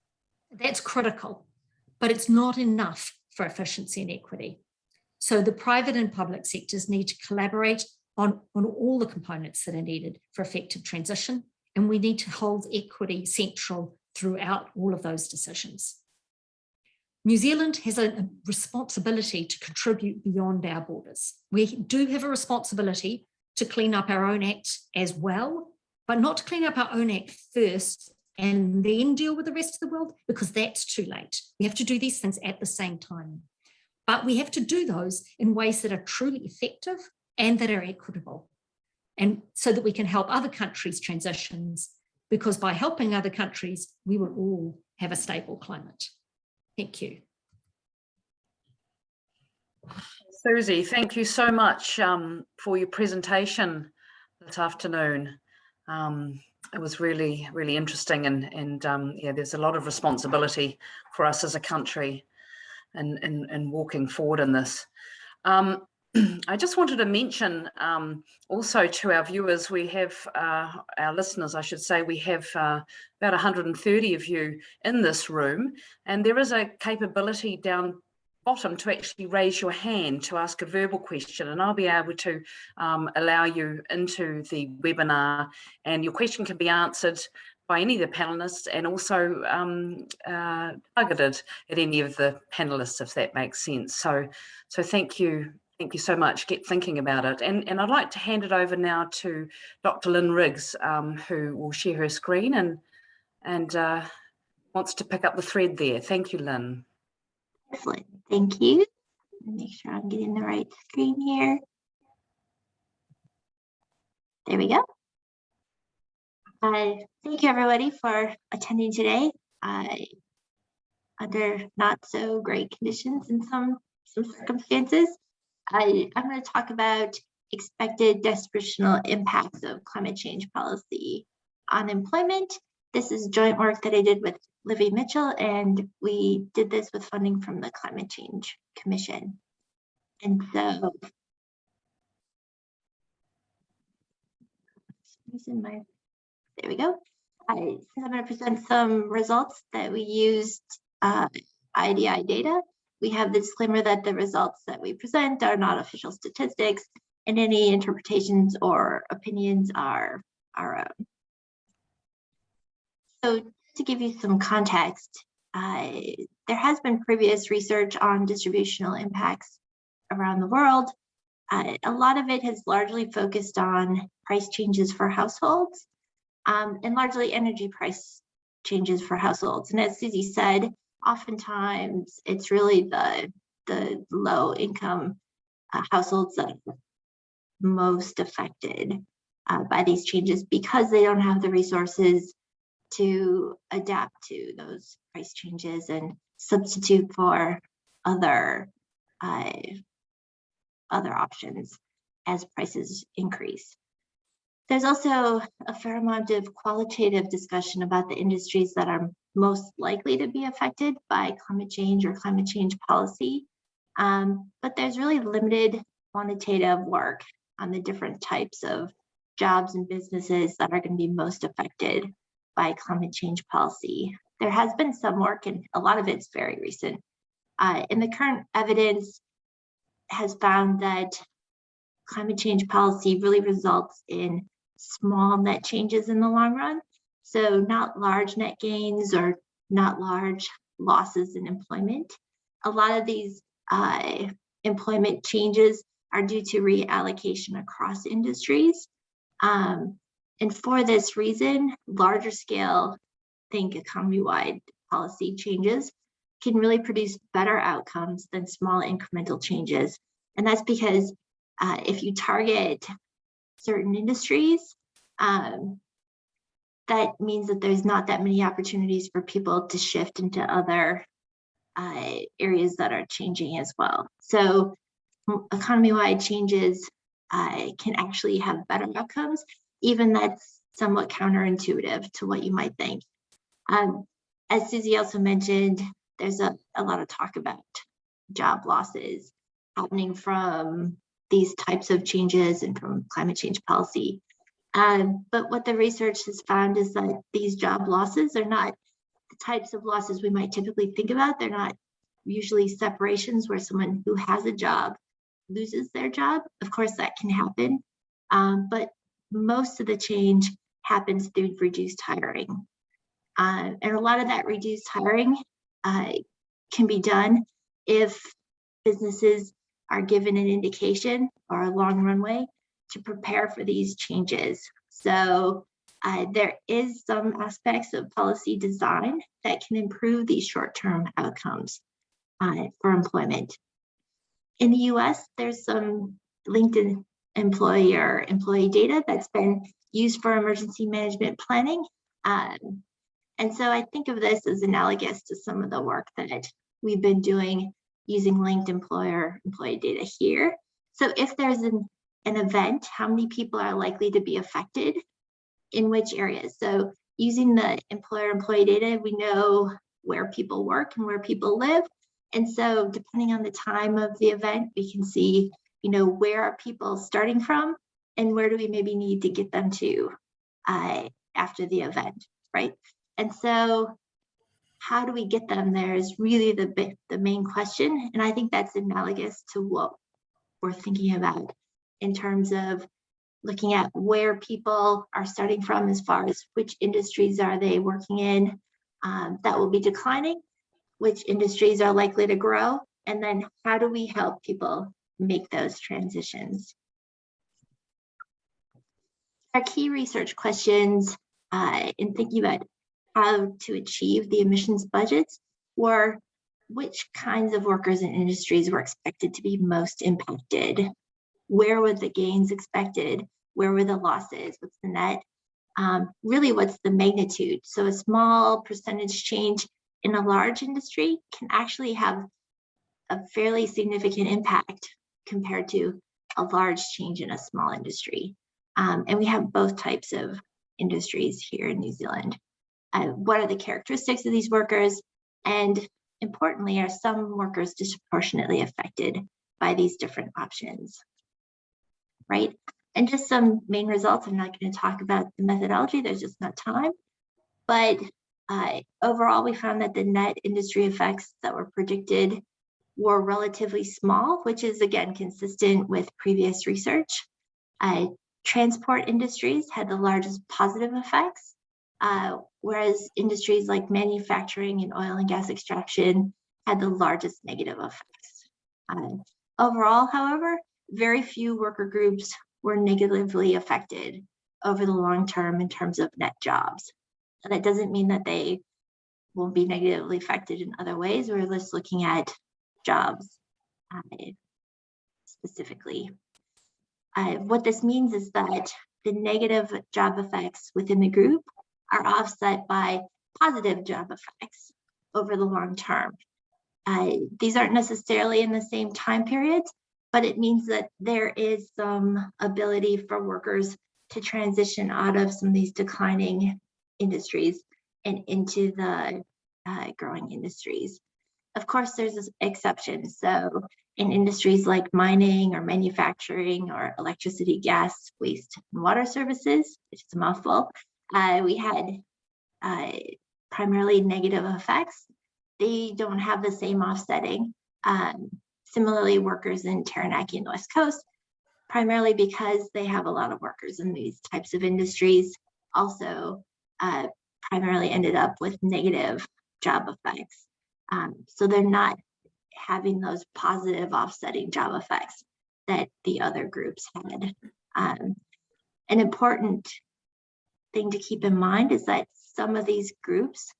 That's critical, but it's not enough for efficiency and equity. So the private and public sectors need to collaborate on all the components that are needed for effective transition, and we need to hold equity central throughout all of those decisions. New Zealand has a responsibility to contribute beyond our borders. We do have a responsibility to clean up our own act as well, but not to clean up our own act first and then deal with the rest of the world, because that's too late. We have to do these things at the same time. But we have to do those in ways that are truly effective and that are equitable, and so that we can help other countries transitions, because by helping other countries, we will all have a stable climate. Thank you. Susie, thank you so much for your presentation this afternoon. It was really, really interesting, and yeah, there's a lot of responsibility for us as a country in walking forward in this. I just wanted to mention also to our viewers, we have, our listeners, I should say, we have about 130 of you in this room, and there is a capability down bottom to actually raise your hand to ask a verbal question, and I'll be able to allow you into the webinar, and your question can be answered by any of the panelists, and also targeted at any of the panelists, if that makes sense. So thank you. Thank you so much. Get thinking about it. And I'd like to hand it over now to Dr. Lynn Riggs, who will share her screen and wants to pick up the thread there. Thank you, Lynn. Excellent. Thank you. Make sure I'm getting the right screen here. There we go. Thank you, everybody, for attending today. Under not so great conditions in some circumstances. I'm going to talk about expected distributional impacts of climate change policy on employment. This is joint work that I did with Livy Mitchell, and we did this with funding from the Climate Change Commission. And so, there we go. I'm going to present some results that we used IDI data. We have the disclaimer that the results that we present are not official statistics, and any interpretations or opinions are our own. So to give you some context, there has been previous research on distributional impacts around the world. A lot of it has largely focused on price changes for households, and largely energy price changes for households. And as Susie said, oftentimes it's really the low income households that are most affected by these changes, because they don't have the resources to adapt to those price changes and substitute for other options as prices increase. There's also a fair amount of qualitative discussion about the industries that are most likely to be affected by climate change or climate change policy. But there's really limited quantitative work on the different types of jobs and businesses that are going to be most affected by climate change policy. There has been some work, and a lot of it's very recent. And the current evidence has found that climate change policy really results in small net changes in the long run. So not large net gains or not large losses in employment. A lot of these employment changes are due to reallocation across industries. And for this reason, larger scale, think economy-wide policy changes can really produce better outcomes than small incremental changes. And that's because if you target certain industries, that means that there's not that many opportunities for people to shift into other areas that are changing as well. So economy-wide changes can actually have better outcomes, even that's somewhat counterintuitive to what you might think. As Susie also mentioned, there's a lot of talk about job losses happening from these types of changes and from climate change policy. But what the research has found is that these job losses are not the types of losses we might typically think about. They're not usually separations where someone who has a job loses their job. Of course, that can happen, but most of the change happens through reduced hiring. And a lot of that reduced hiring can be done if businesses are given an indication or a long runway to prepare for these changes. So there is some aspects of policy design that can improve these short-term outcomes for employment. In the US, there's some LinkedIn employee data that's been used for emergency management planning. And so I think of this as analogous to some of the work that we've been doing using linked employee data here. So if there's an event, how many people are likely to be affected in which areas? So using the employee data, we know where people work and where people live. And so depending on the time of the event, we can see, where are people starting from and where do we maybe need to get them to after the event, right? And so how do we get them there is really the main question. And I think that's analogous to what we're thinking about in terms of looking at where people are starting from as far as which industries are they working in that will be declining, which industries are likely to grow, and then how do we help people make those transitions? Our key research questions in thinking about how to achieve the emissions budgets were which kinds of workers and industries were expected to be most impacted? Where were the gains expected? Where were the losses? What's the net? Really, what's the magnitude? So a small percentage change in a large industry can actually have a fairly significant impact compared to a large change in a small industry. And we have both types of industries here in New Zealand. What are the characteristics of these workers? And importantly, are some workers disproportionately affected by these different options, right? And just some main results. I'm not going to talk about the methodology, there's just not time. But overall, we found that the net industry effects that were predicted were relatively small, which is again consistent with previous research. Transport industries had the largest positive effects, whereas industries like manufacturing and oil and gas extraction had the largest negative effects. Overall, however, very few worker groups were negatively affected over the long term in terms of net jobs. And that doesn't mean that they won't be negatively affected in other ways. We're just looking at jobs specifically. What this means is that the negative job effects within the group are offset by positive job effects over the long term. These aren't necessarily in the same time periods, but it means that there is some ability for workers to transition out of some of these declining industries and into the growing industries. Of course, there's exceptions. So in industries like mining or manufacturing or electricity, gas, waste, and water services, which is a mouthful, we had primarily negative effects. They don't have the same offsetting. Similarly, workers in Taranaki and the West Coast, primarily because they have a lot of workers in these types of industries, also primarily ended up with negative job effects. So they're not having those positive offsetting job effects that the other groups had. An important thing to keep in mind is that some of these groups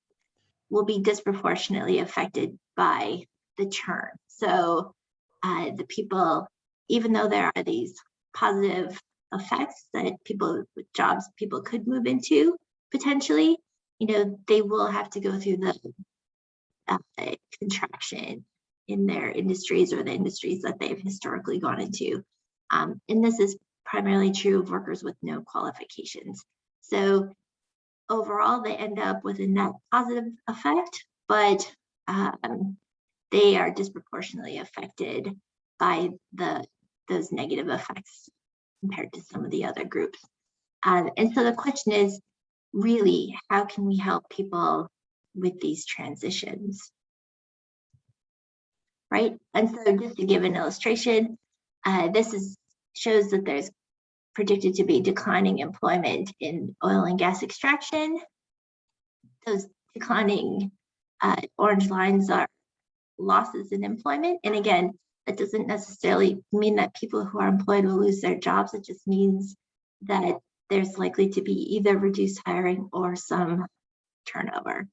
will be disproportionately affected by the churn. So the people, even though there are these positive effects that people with jobs people could move into potentially, they will have to go through the contraction in their industries or the industries that they've historically gone into. And this is primarily true of workers with no qualifications. So overall, they end up with a net positive effect, but they are disproportionately affected by those negative effects compared to some of the other groups. And so the question is really, how can we help people with these transitions? Right? And so just to give an illustration, this shows that there's predicted to be declining employment in oil and gas extraction. Those declining orange lines are losses in employment. And again, that doesn't necessarily mean that people who are employed will lose their jobs. It just means that there's likely to be either reduced hiring or some turnover,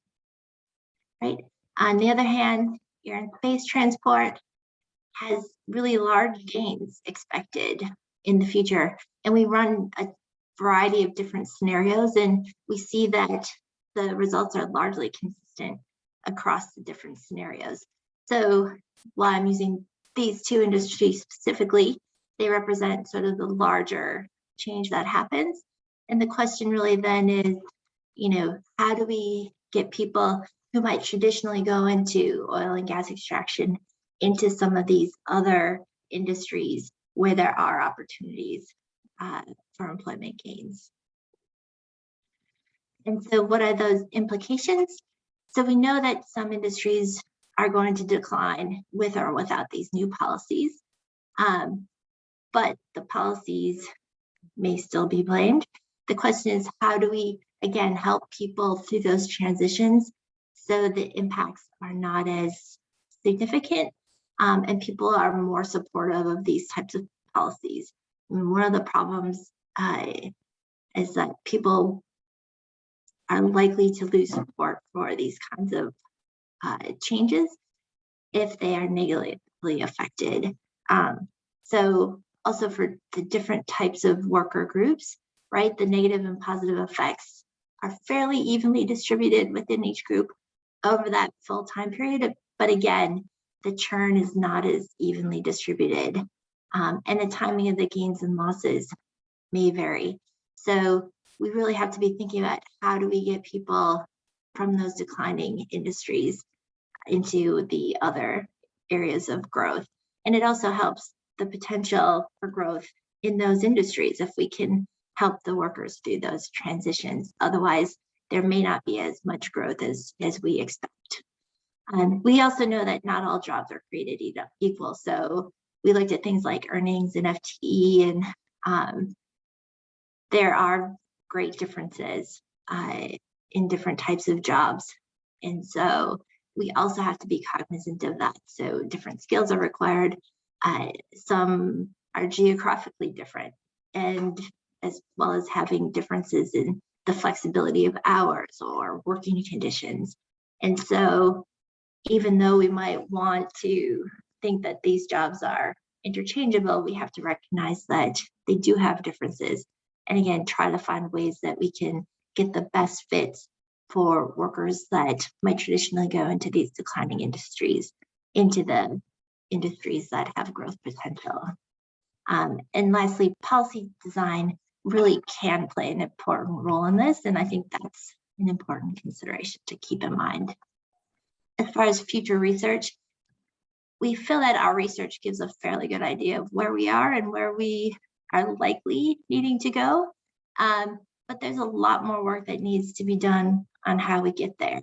right? On the other hand, air and space transport has really large gains expected in the future. And we run a variety of different scenarios, and we see that the results are largely consistent across the different scenarios. So while I'm using these two industries specifically, they represent sort of the larger change that happens. And the question really then is, how do we get people who might traditionally go into oil and gas extraction into some of these other industries where there are opportunities for employment gains? And so what are those implications? So we know that some industries are going to decline with or without these new policies, but the policies may still be blamed. The question is, how do we, again, help people through those transitions so the impacts are not as significant and people are more supportive of these types of policies? And one of the problems is that people are likely to lose support for these kinds of changes if they are negatively affected. So also for the different types of worker groups, right, the negative and positive effects are fairly evenly distributed within each group over that full time period. But again, the churn is not as evenly distributed, and the timing of the gains and losses may vary. So we really have to be thinking about how do we get people from those declining industries into the other areas of growth. And it also helps the potential for growth in those industries if we can help the workers through those transitions. Otherwise, there may not be as much growth as we expect. We also know that not all jobs are created equal. So we looked at things like earnings and FTE, and there are great differences in different types of jobs. And so we also have to be cognizant of that. So different skills are required. Some are geographically different, and as well as having differences in the flexibility of hours or working conditions. And so even though we might want to think that these jobs are interchangeable, we have to recognize that they do have differences. And again, try to find ways that we can get the best fits for workers that might traditionally go into these declining industries, into the industries that have growth potential. And lastly, policy design really can play an important role in this. And I think that's an important consideration to keep in mind. As far as future research, we feel that our research gives a fairly good idea of where we are and where we are likely needing to go. But there's a lot more work that needs to be done on how we get there.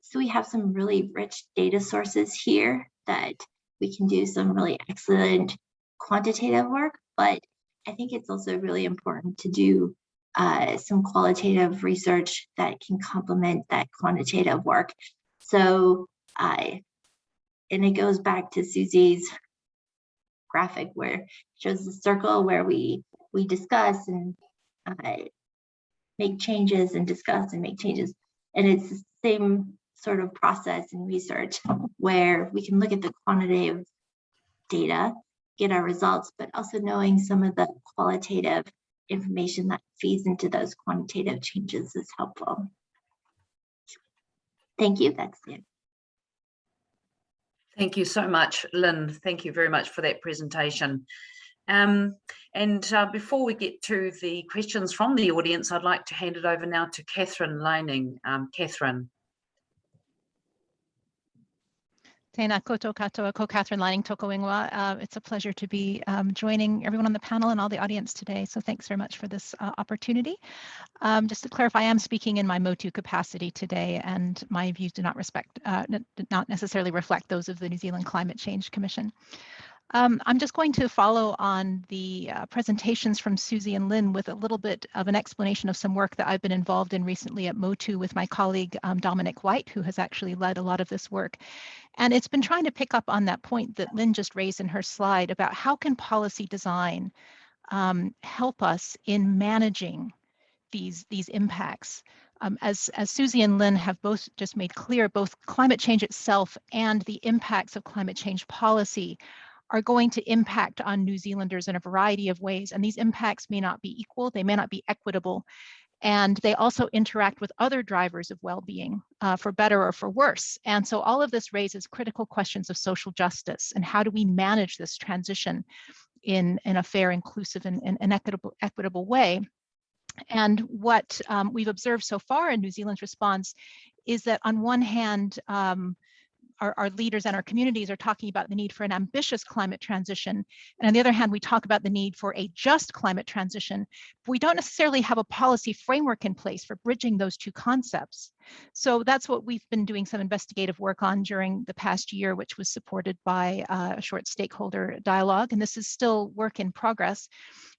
So we have some really rich data sources here that we can do some really excellent quantitative work, but I think it's also really important to do some qualitative research that can complement that quantitative work. So, and it goes back to Susie's graphic where it shows the circle where we discuss and make changes and discuss and make changes. And it's the same sort of process in research where we can look at the quantitative data, get our results, but also knowing some of the qualitative information that feeds into those quantitative changes is helpful. Thank you, that's it. Thank you so much, Lynn. Thank you very much for that presentation. Before we get to the questions from the audience, I'd like to hand it over now to Catherine Leining. Catherine. Tēnā koutou katoa, ko Catherine Leining toko ingoa. It's a pleasure to be joining everyone on the panel and all the audience today. So thanks very much for this opportunity. Just to clarify, I am speaking in my Motu capacity today, and my views do not necessarily reflect those of the New Zealand Climate Change Commission. I'm just going to follow on the presentations from Susie and Lynn with a little bit of an explanation of some work that I've been involved in recently at Motu with my colleague Dominic White, who has actually led a lot of this work. And it's been trying to pick up on that point that Lynn just raised in her slide about how can policy design help us in managing these impacts. As Susie and Lynn have both just made clear, both climate change itself and the impacts of climate change policy are going to impact on New Zealanders in a variety of ways. And these impacts may not be equal, they may not be equitable, and they also interact with other drivers of well-being, for better or for worse. And so all of this raises critical questions of social justice and how do we manage this transition in a fair, inclusive, and equitable way. And what we've observed so far in New Zealand's response is that on one hand, our leaders and our communities are talking about the need for an ambitious climate transition. And on the other hand, we talk about the need for a just climate transition. But we don't necessarily have a policy framework in place for bridging those two concepts. So that's what we've been doing some investigative work on during the past year, which was supported by a short stakeholder dialogue. And this is still work in progress.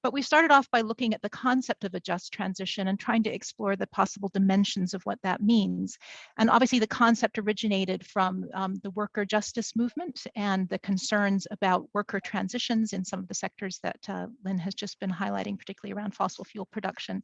But we started off by looking at the concept of a just transition and trying to explore the possible dimensions of what that means. And obviously the concept originated from the worker justice movement and the concerns about worker transitions in some of the sectors that Lynn has just been highlighting, particularly around fossil fuel production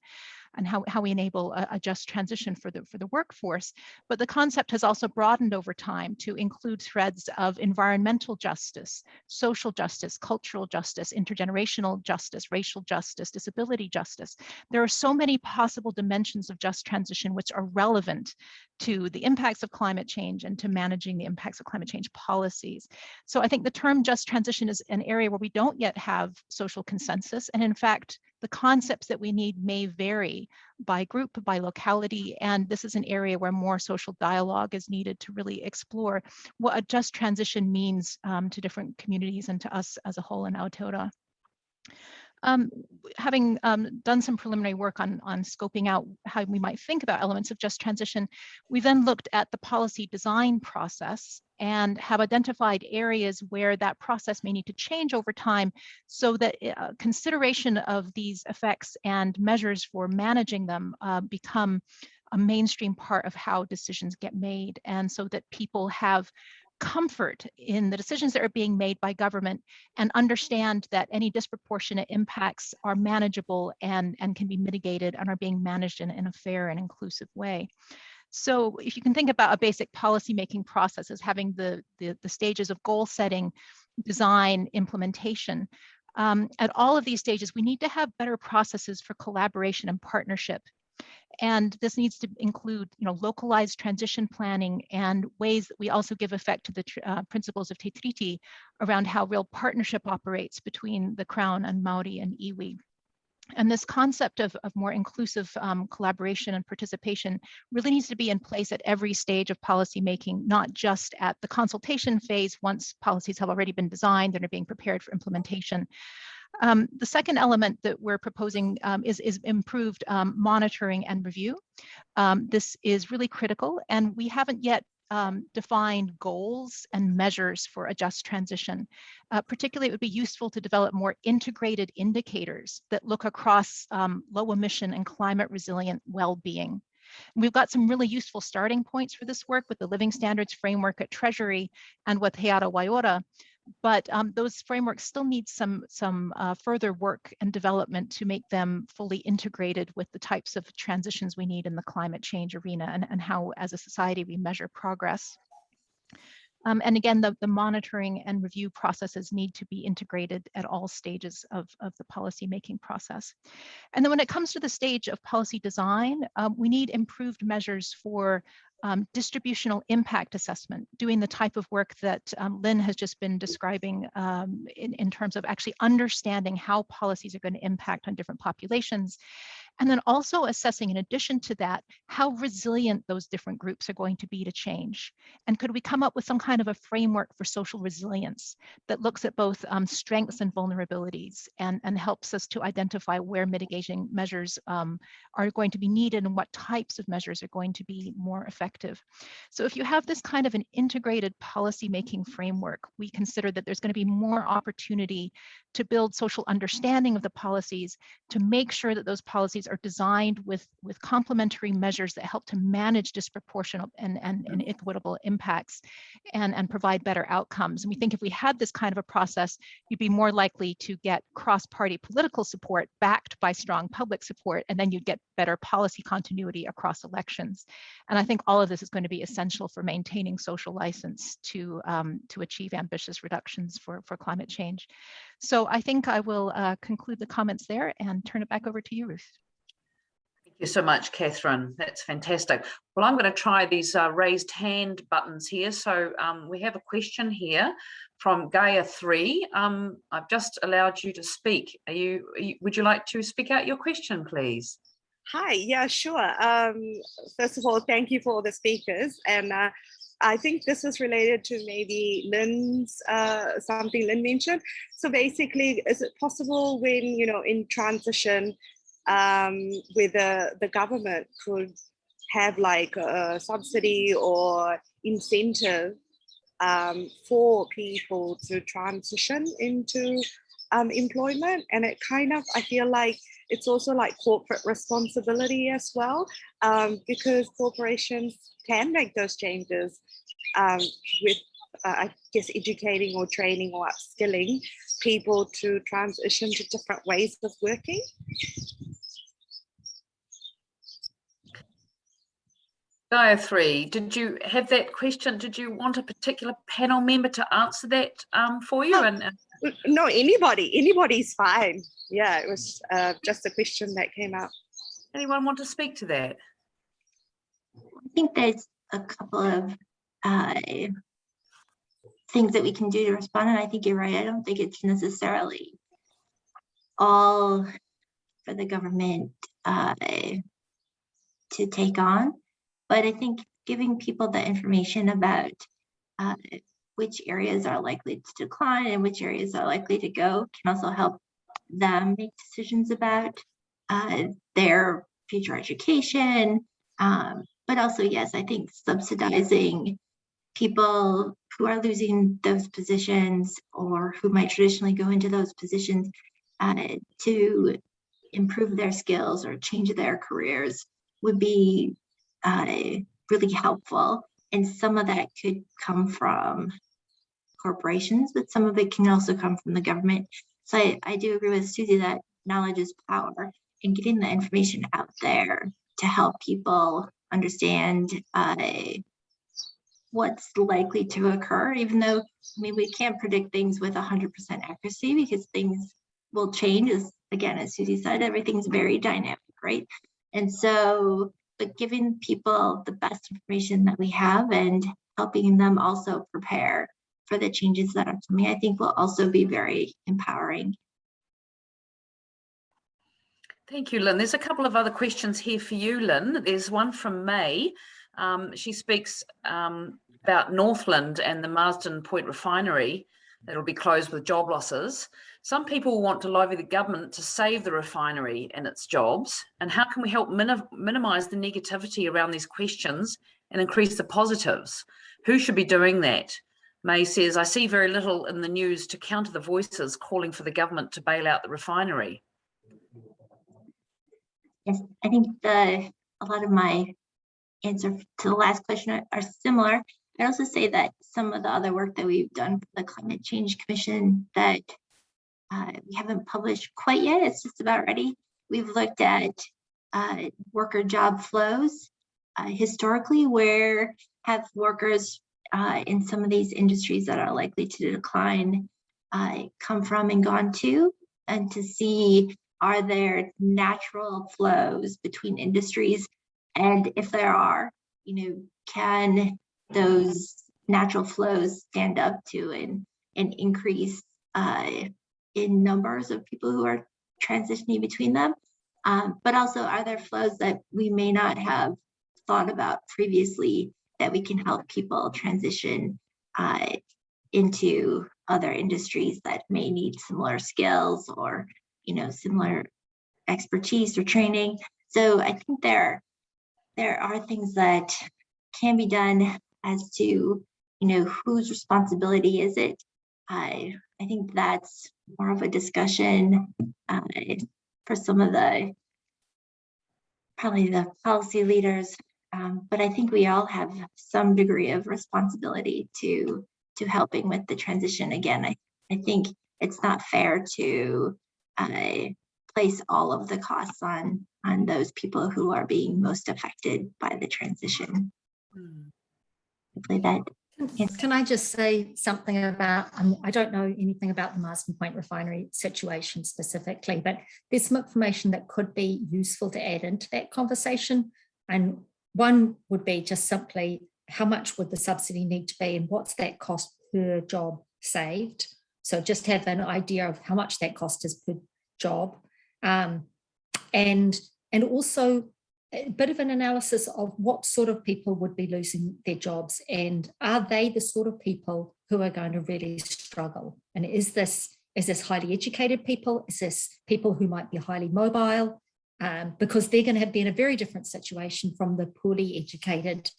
and how we enable a just transition for the workforce. But the concept has also broadened over time to include threads of environmental justice, social justice, cultural justice, intergenerational justice, racial justice, disability justice. There are so many possible dimensions of just transition which are relevant to the impacts of climate change and to managing the impacts of climate change policies. So I think the term just transition is an area where we don't yet have social consensus. And in fact, the concepts that we need may vary by group, by locality, and this is an area where more social dialogue is needed to really explore what a just transition means to different communities and to us as a whole in Aotearoa. Having done some preliminary work on scoping out how we might think about elements of just transition, we then looked at the policy design process and have identified areas where that process may need to change over time so that consideration of these effects and measures for managing them become a mainstream part of how decisions get made, and so that people have comfort in the decisions that are being made by government and understand that any disproportionate impacts are manageable and can be mitigated and are being managed in a fair and inclusive way. So if you can think about a basic policymaking process as having the stages of goal setting, design, implementation, at all of these stages, we need to have better processes for collaboration and partnership. And this needs to include, localized transition planning and ways that we also give effect to the principles of Te Tiriti around how real partnership operates between the Crown and Māori and iwi. And this concept of more inclusive collaboration and participation really needs to be in place at every stage of policy making, not just at the consultation phase once policies have already been designed and are being prepared for implementation. The second element that we're proposing is improved monitoring and review. This is really critical, and we haven't yet defined goals and measures for a just transition. Particularly, it would be useful to develop more integrated indicators that look across low emission and climate resilient well-being. We've got some really useful starting points for this work with the Living Standards Framework at Treasury and with Heara Waiora, but those frameworks still need some further work and development to make them fully integrated with the types of transitions we need in the climate change arena and how, as a society, we measure progress. And again, the monitoring and review processes need to be integrated at all stages of the policy-making process. And then when it comes to the stage of policy design, we need improved measures for distributional impact assessment, doing the type of work that Lynn has just been describing in terms of actually understanding how policies are going to impact on different populations. And then also assessing, in addition to that, how resilient those different groups are going to be to change. And could we come up with some kind of a framework for social resilience that looks at both strengths and vulnerabilities and helps us to identify where mitigating measures are going to be needed and what types of measures are going to be more effective. So if you have this kind of an integrated policy-making framework, we consider that there's going to be more opportunity to build social understanding of the policies, to make sure that those policies are designed with complementary measures that help to manage disproportionate and inequitable impacts and provide better outcomes. And we think if we had this kind of a process, you'd be more likely to get cross-party political support backed by strong public support, and then you'd get better policy continuity across elections. And I think all of this is going to be essential for maintaining social license to achieve ambitious reductions for climate change. So I think I will conclude the comments there and turn it back over to you, Ruth. Thank you so much, Catherine. That's fantastic. Well, I'm going to try these raised hand buttons here. So we have a question here from Gaia 3. I've just allowed you to speak. Would you like to speak out your question, please? Hi, yeah, sure. First of all, thank you for all the speakers. And I think this is related to maybe Lynn's, something Lynn mentioned. So basically, is it possible when, in transition, whether the government could have like a subsidy or incentive for people to transition into employment? And it kind of, I feel like it's also like corporate responsibility as well, because corporations can make those changes with, I guess, educating or training or upskilling people to transition to different ways of working. Gaia 3, did you have that question? Did you want a particular panel member to answer that for you? No, anybody's fine. Yeah, it was just a question that came up. Anyone want to speak to that? I think there's a couple of things that we can do to respond, and I think you're right. I don't think it's necessarily all for the government to take on, but I think giving people the information about which areas are likely to decline and which areas are likely to go can also help them make decisions about their future education. But also, yes, I think subsidizing people who are losing those positions or who might traditionally go into those positions to improve their skills or change their careers would be really helpful. And some of that could come from corporations, but some of it can also come from the government. So I do agree with Susie that knowledge is power, and getting the information out there to help people understand what's likely to occur, even though, I mean, we can't predict things with 100% accuracy because things will change. As Susie said, everything's very dynamic, right? And so, but giving people the best information that we have and helping them also prepare for the changes that are coming, I think will also be very empowering. Thank you, Lynn. There's a couple of other questions here for you, Lynn. There's one from May. She speaks about Northland and the Marsden Point refinery that'll be closed with job losses. Some people want to lobby the government to save the refinery and its jobs. And how can we help minimise the negativity around these questions and increase the positives? Who should be doing that? May says, I see very little in the news to counter the voices calling for the government to bail out the refinery. Yes, I think a lot of my answer to the last question are similar. I'd also say that some of the other work that we've done for the Climate Change Commission that we haven't published quite yet, it's just about ready. We've looked at worker job flows historically, where have workers in some of these industries that are likely to decline come from and gone to, and to see, are there natural flows between industries? And if there are, can those natural flows stand up to an increase in numbers of people who are transitioning between them? But also, are there flows that we may not have thought about previously that we can help people transition into other industries that may need similar skills or similar expertise or training? So I think there are things that can be done as to whose responsibility is it. I think that's more of a discussion for some of probably the policy leaders, but I think we all have some degree of responsibility to helping with the transition. Again, I think it's not fair to place all of the costs on those people who are being most affected by the transition. Hopefully that. Can I just say something about, I don't know anything about the Marsden Point refinery situation specifically, but there's some information that could be useful to add into that conversation. And one would be just simply, how much would the subsidy need to be and what's that cost per job saved? So just have an idea of how much that cost is per job. And also a bit of an analysis of what sort of people would be losing their jobs, and are they the sort of people who are going to really struggle? And is this highly educated people? Is this people who might be highly mobile? Because they're going to be in a very different situation from the poorly educated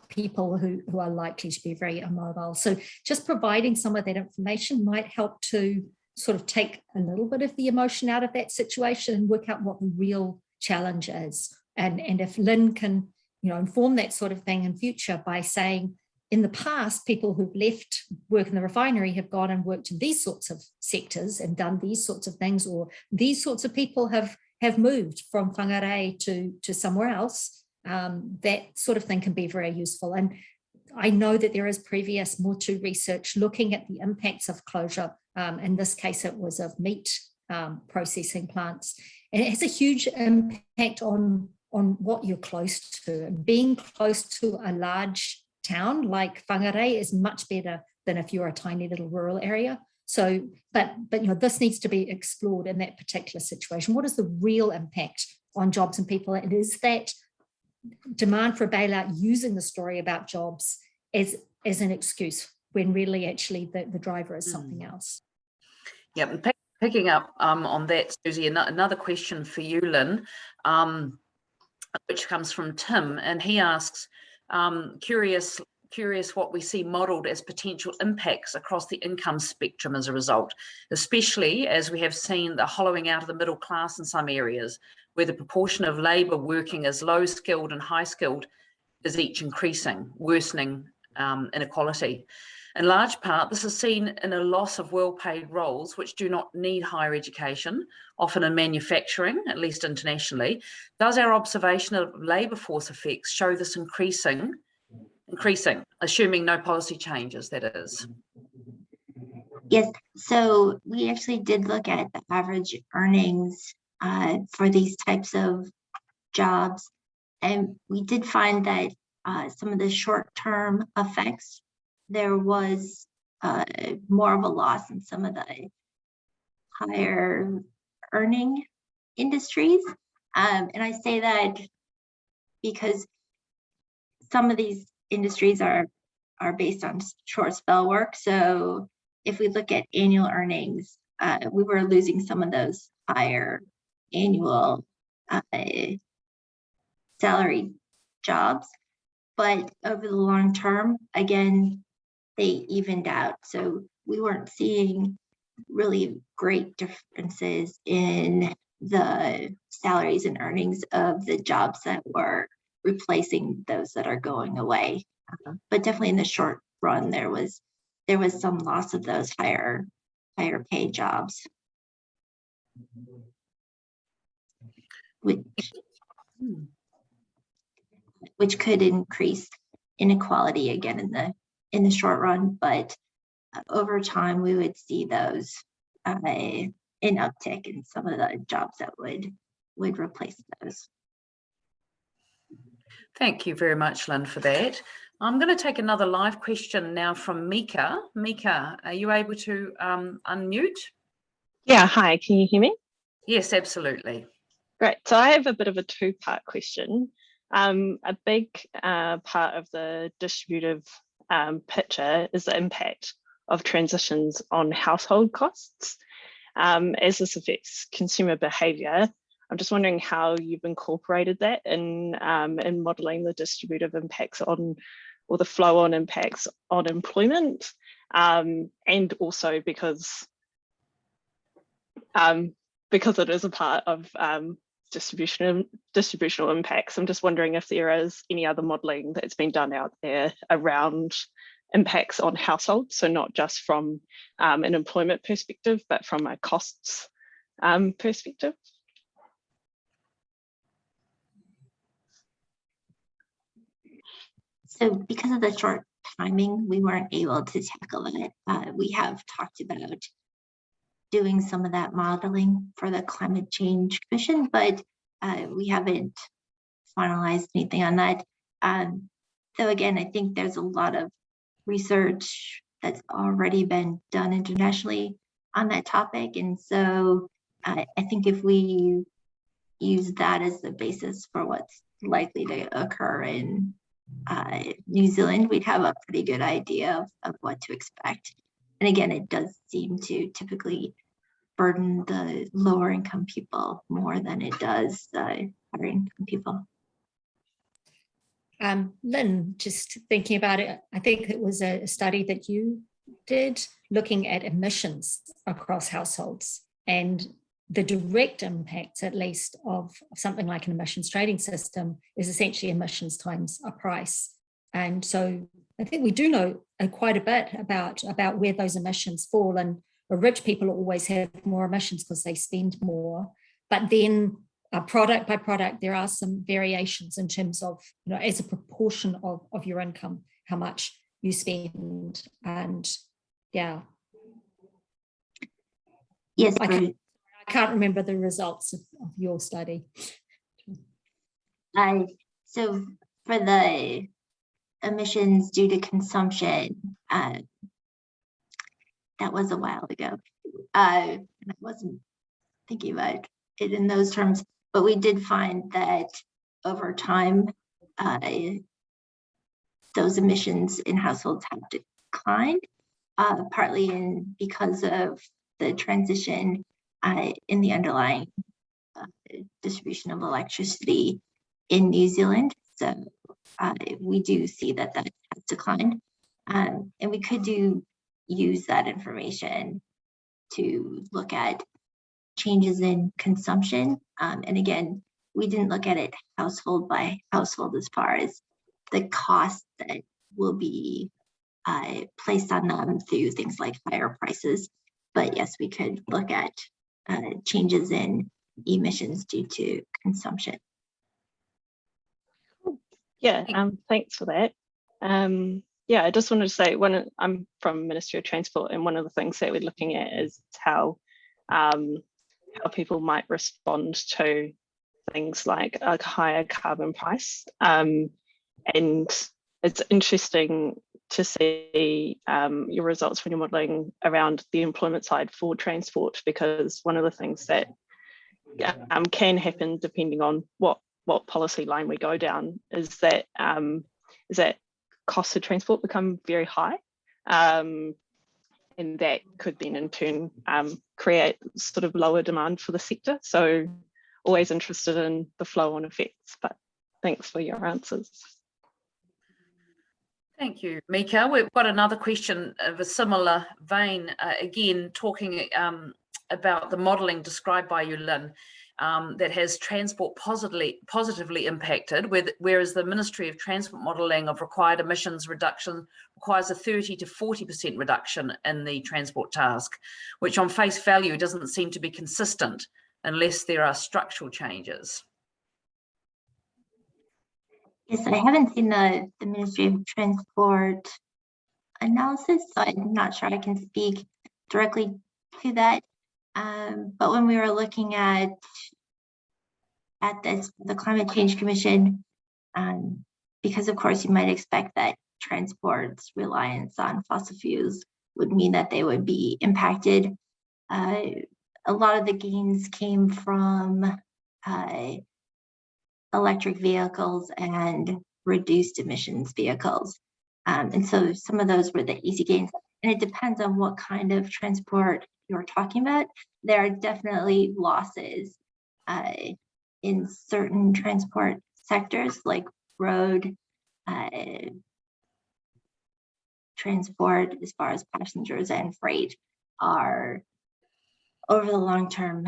people who are likely to be very immobile. So just providing some of that information might help to sort of take a little bit of the emotion out of that situation and work out what the real challenge is. And if Lynn can, inform that sort of thing in future by saying, in the past, people who've left work in the refinery have gone and worked in these sorts of sectors and done these sorts of things, or these sorts of people have moved from whangarei to somewhere else. That sort of thing can be very useful. And I know that there is previous Motu research looking at the impacts of closure. In this case, it was of meat processing plants. And it has a huge impact on what you're close to. Being close to a large town like whangarei is much better than if you're a tiny little rural area. So, but this needs to be explored in that particular situation. What is the real impact on jobs and people? And is that demand for a bailout using the story about jobs as an excuse when really actually the driver is something else? Yeah, picking up on that, Susie, another question for you, Lynn, which comes from Tim, and he asks, curious what we see modelled as potential impacts across the income spectrum as a result, especially as we have seen the hollowing out of the middle class in some areas, where the proportion of labour working as low skilled and high skilled is each increasing, worsening inequality. In large part, this is seen in a loss of well-paid roles which do not need higher education, often in manufacturing, at least internationally. Does our observation of labour force effects show this increasing, assuming no policy changes, that is? Yes, so we actually did look at the average earnings for these types of jobs, and we did find that some of the short-term effects, there was more of a loss in some of the higher earning industries. And I say that because some of these industries are based on short spell work. So if we look at annual earnings, we were losing some of those higher annual salary jobs. But over the long term, again, they evened out. So we weren't seeing really great differences in the salaries and earnings of the jobs that were replacing those that are going away. But definitely in the short run, there was some loss of those higher paid jobs, which could increase inequality again in the short run. But over time, we would see those an uptick in some of the jobs that would replace those. Thank you very much, Lynn, for that. I'm going to take another live question now from Mika. Mika, are you able to unmute? Yeah, hi, can you hear me? Yes, absolutely. Great, so I have a bit of a two-part question. A big part of the distributive picture is the impact of transitions on household costs. As this affects consumer behaviour, I'm just wondering how you've incorporated that in modelling the distributive impacts on, or the flow-on impacts on employment, and also because it is a part of distributional impacts. I'm just wondering if there is any other modelling that's been done out there around impacts on households, so not just from an employment perspective, but from a costs perspective. So because of the short timing, we weren't able to tackle it. We have talked about doing some of that modeling for the Climate Change Commission, but we haven't finalized anything on that. So again, I think there's a lot of research that's already been done internationally on that topic. And so I think if we use that as the basis for what's likely to occur in New Zealand, we'd have a pretty good idea of what to expect. And again, it does seem to typically burden the lower income people more than it does higher income people. Lynn, just thinking about it, I think it was a study that you did looking at emissions across households, and the direct impacts, at least, of something like an emissions trading system is essentially emissions times a price. And so I think we do know quite a bit about where those emissions fall, and rich people always have more emissions because they spend more, but then product by product, there are some variations in terms of, as a proportion of your income, how much you spend. And yeah. Yes, I can't remember the results of your study. So for the emissions due to consumption, that was a while ago. I wasn't thinking about it in those terms, but we did find that over time, those emissions in households have declined, partly because of the transition in the underlying distribution of electricity in New Zealand. So we do see that has declined, and we could use that information to look at changes in consumption. And again, we didn't look at it household by household as far as the cost that will be placed on them through things like higher prices. But yes, we could look at changes in emissions due to consumption. Yeah, thanks for that. Yeah, I just wanted to say, I'm from Ministry of Transport, and one of the things that we're looking at is how people might respond to things like a higher carbon price. And it's interesting to see your results when you're modelling around the employment side for transport, because one of the things that can happen depending on what policy line we go down is that costs of transport become very high, and that could then in turn create sort of lower demand for the sector. So always interested in the flow-on effects, but thanks for your answers. Thank you, Mika. We've got another question of a similar vein, again, talking about the modelling described by you, Lynn, that has transport positively impacted, whereas the Ministry of Transport modelling of required emissions reduction requires a 30 to 40% reduction in the transport task, which on face value doesn't seem to be consistent unless there are structural changes. Yes, I haven't seen the Ministry of Transport analysis, so I'm not sure I can speak directly to that. But when we were looking at the Climate Change Commission, because of course you might expect that transport's reliance on fossil fuels would mean that they would be impacted. A lot of the gains came from electric vehicles and reduced emissions vehicles. And so some of those were the easy gains. And it depends on what kind of transport you're talking about. There are definitely losses in certain transport sectors like road transport, as far as passengers and freight, are over the long term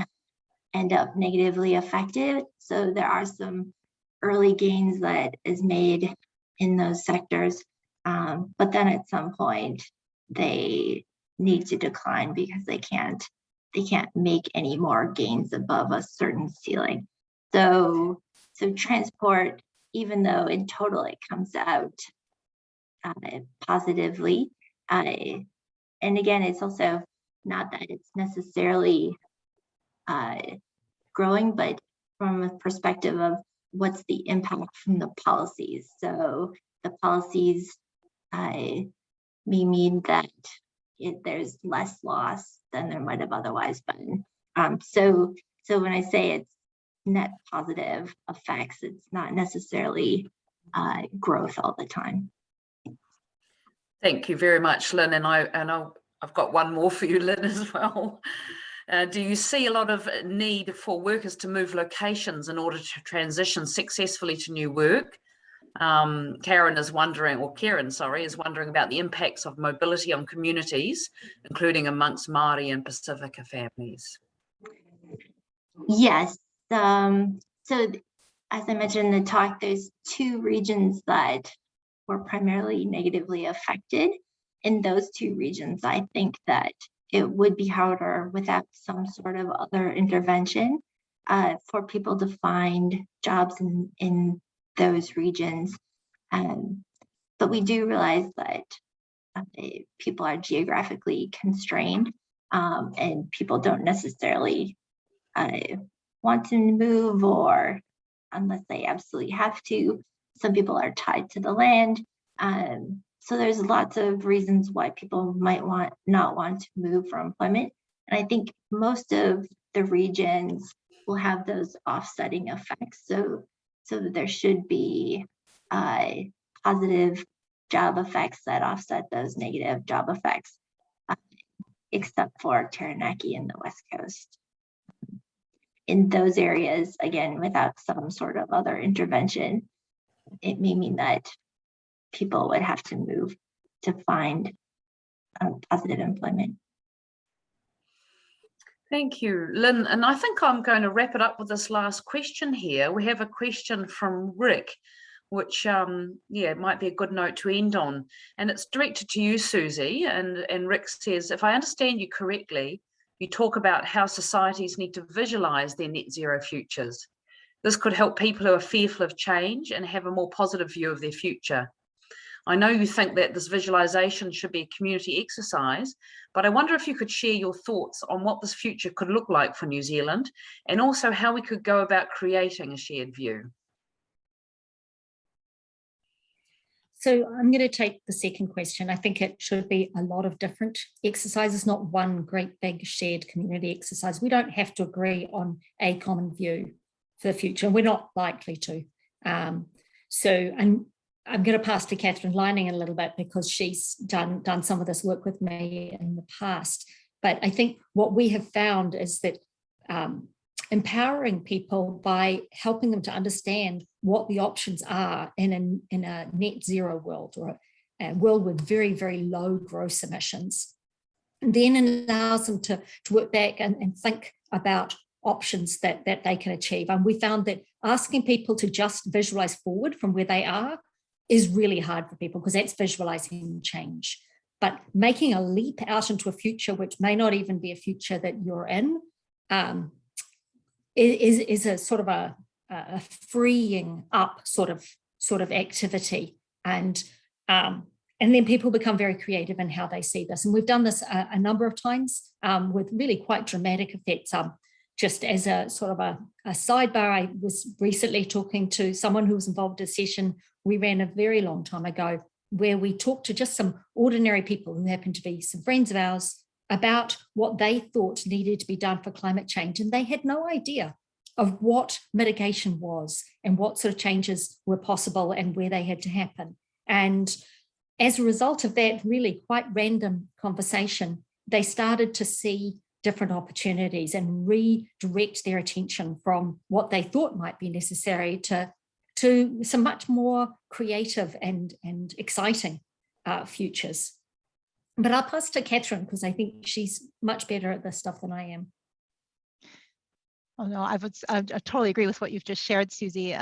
end up negatively affected. So there are some early gains that is made in those sectors, but then at some point they need to decline because they can't make any more gains above a certain ceiling. So transport, even though in total it comes out positively, and again, it's also not that it's necessarily growing, but from a perspective of what's the impact from the policies. So the policies may mean that there's less loss than there might have otherwise been. So when I say it's net positive effects, it's not necessarily growth all the time. Thank you very much, Lynn. And I've got one more for you, Lynn, as well. Do you see a lot of need for workers to move locations in order to transition successfully to new work? Karen is wondering about the impacts of mobility on communities, including amongst Māori and Pacifica families. Yes. So as I mentioned in the talk, there's two regions that were primarily negatively affected. In those two regions, I think that it would be harder without some sort of other intervention for people to find jobs in those regions. But we do realize that people are geographically constrained and people don't necessarily want to move, or unless they absolutely have to. Some people are tied to the land. So there's lots of reasons why people might not want to move for employment. And I think most of the regions will have those offsetting effects. So there should be positive job effects that offset those negative job effects, except for Taranaki and the West Coast. In those areas, again, without some sort of other intervention, it may mean that people would have to move to find positive employment. Thank you, Lynn. And I think I'm going to wrap it up with this last question here. We have a question from Rick, which might be a good note to end on. And it's directed to you, Susie. And Rick says, if I understand you correctly, you talk about how societies need to visualize their net zero futures. This could help people who are fearful of change and have a more positive view of their future. I know you think that this visualization should be a community exercise, but I wonder if you could share your thoughts on what this future could look like for New Zealand, and also how we could go about creating a shared view. So I'm going to take the second question. I think it should be a lot of different exercises, not one great big shared community exercise. We don't have to agree on a common view for the future, and we're not likely to. So I'm going to pass to Catherine Lining a little bit because she's done some of this work with me in the past. But I think what we have found is that empowering people by helping them to understand what the options are in a net zero world, or a world with very, very low gross emissions, and then allows them to work back and think about options that they can achieve. And we found that asking people to just visualize forward from where they are is really hard for people, because that's visualizing change. But making a leap out into a future which may not even be a future that you're in is a sort of a freeing up sort of activity, and then people become very creative in how they see this. And we've done this a number of times with really quite dramatic effects. Just as a sort of a sidebar, I was recently talking to someone who was involved in a session we ran a very long time ago, where we talked to just some ordinary people who happened to be some friends of ours about what they thought needed to be done for climate change. And they had no idea of what mitigation was and what sort of changes were possible and where they had to happen. And as a result of that really quite random conversation, they started to see different opportunities and redirect their attention from what they thought might be necessary to some much more creative and exciting futures. But I'll pass to Catherine, because I think she's much better at this stuff than I am. Oh no, I totally agree with what you've just shared, Susie.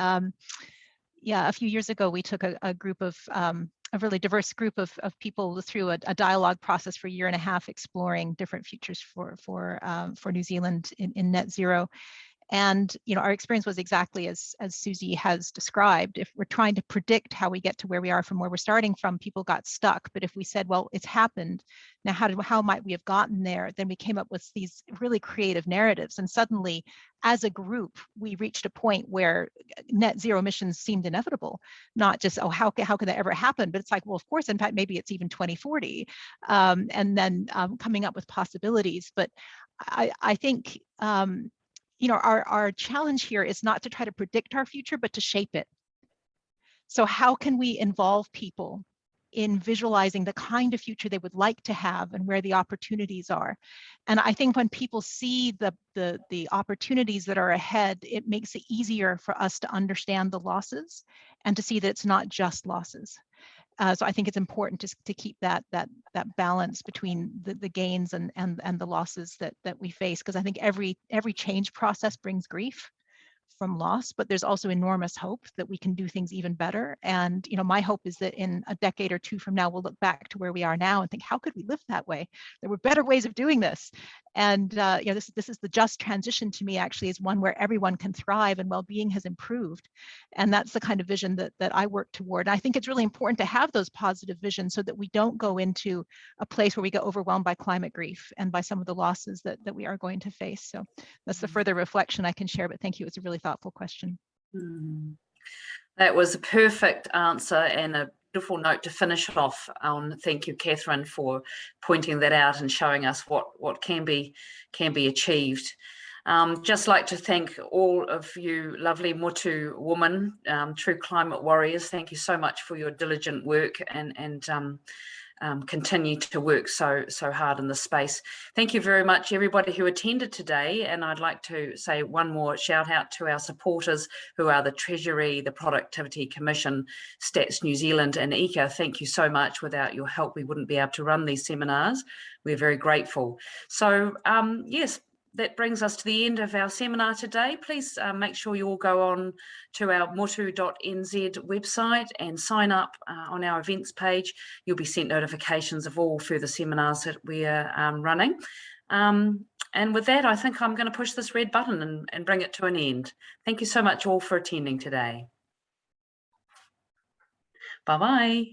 Yeah, a few years ago, we took a group of a really diverse group of people through a dialogue process for a year and a half, exploring different futures for New Zealand in net zero. And our experience was exactly as Susie has described. If we're trying to predict how we get to where we are from where we're starting from, people got stuck. But if we said, well, it's happened, now how might we have gotten there? Then we came up with these really creative narratives. And suddenly, as a group, we reached a point where net zero emissions seemed inevitable. Not just, oh, how could that ever happen? But it's like, well, of course, in fact, maybe it's even 2040. And then coming up with possibilities. But I think our challenge here is not to try to predict our future, but to shape it. So how can we involve people in visualizing the kind of future they would like to have and where the opportunities are? And I think when people see the opportunities that are ahead, it makes it easier for us to understand the losses and to see that it's not just losses. So I think it's important to keep that balance between the gains and the losses that we face, because I think every change process brings grief from loss, but there's also enormous hope that we can do things even better. And my hope is that in a decade or two from now, we'll look back to where we are now and think, how could we live that way? There were better ways of doing this. And this is the just transition, to me, actually, is one where everyone can thrive and well-being has improved. And that's the kind of vision that I work toward. And I think it's really important to have those positive visions so that we don't go into a place where we get overwhelmed by climate grief and by some of the losses that we are going to face. So that's the further reflection I can share, but thank you. It's a really thoughtful question. That was a perfect answer and a beautiful note to finish off on. Thank you, Catherine, for pointing that out and showing us what can be achieved. Just like to thank all of you lovely Motu women, true climate warriors. Thank you so much for your diligent work and continue to work so hard in this space. Thank you very much, everybody who attended today. And I'd like to say one more shout out to our supporters, who are the Treasury, the Productivity Commission, Stats New Zealand and ECA. Thank you so much. Without your help, we wouldn't be able to run these seminars. We're very grateful. So yes, that brings us to the end of our seminar today. Please make sure you all go on to our motu.nz website and sign up on our events page. You'll be sent notifications of all further seminars that we are running. And with that, I think I'm going to push this red button and bring it to an end. Thank you so much all for attending today. Bye-bye.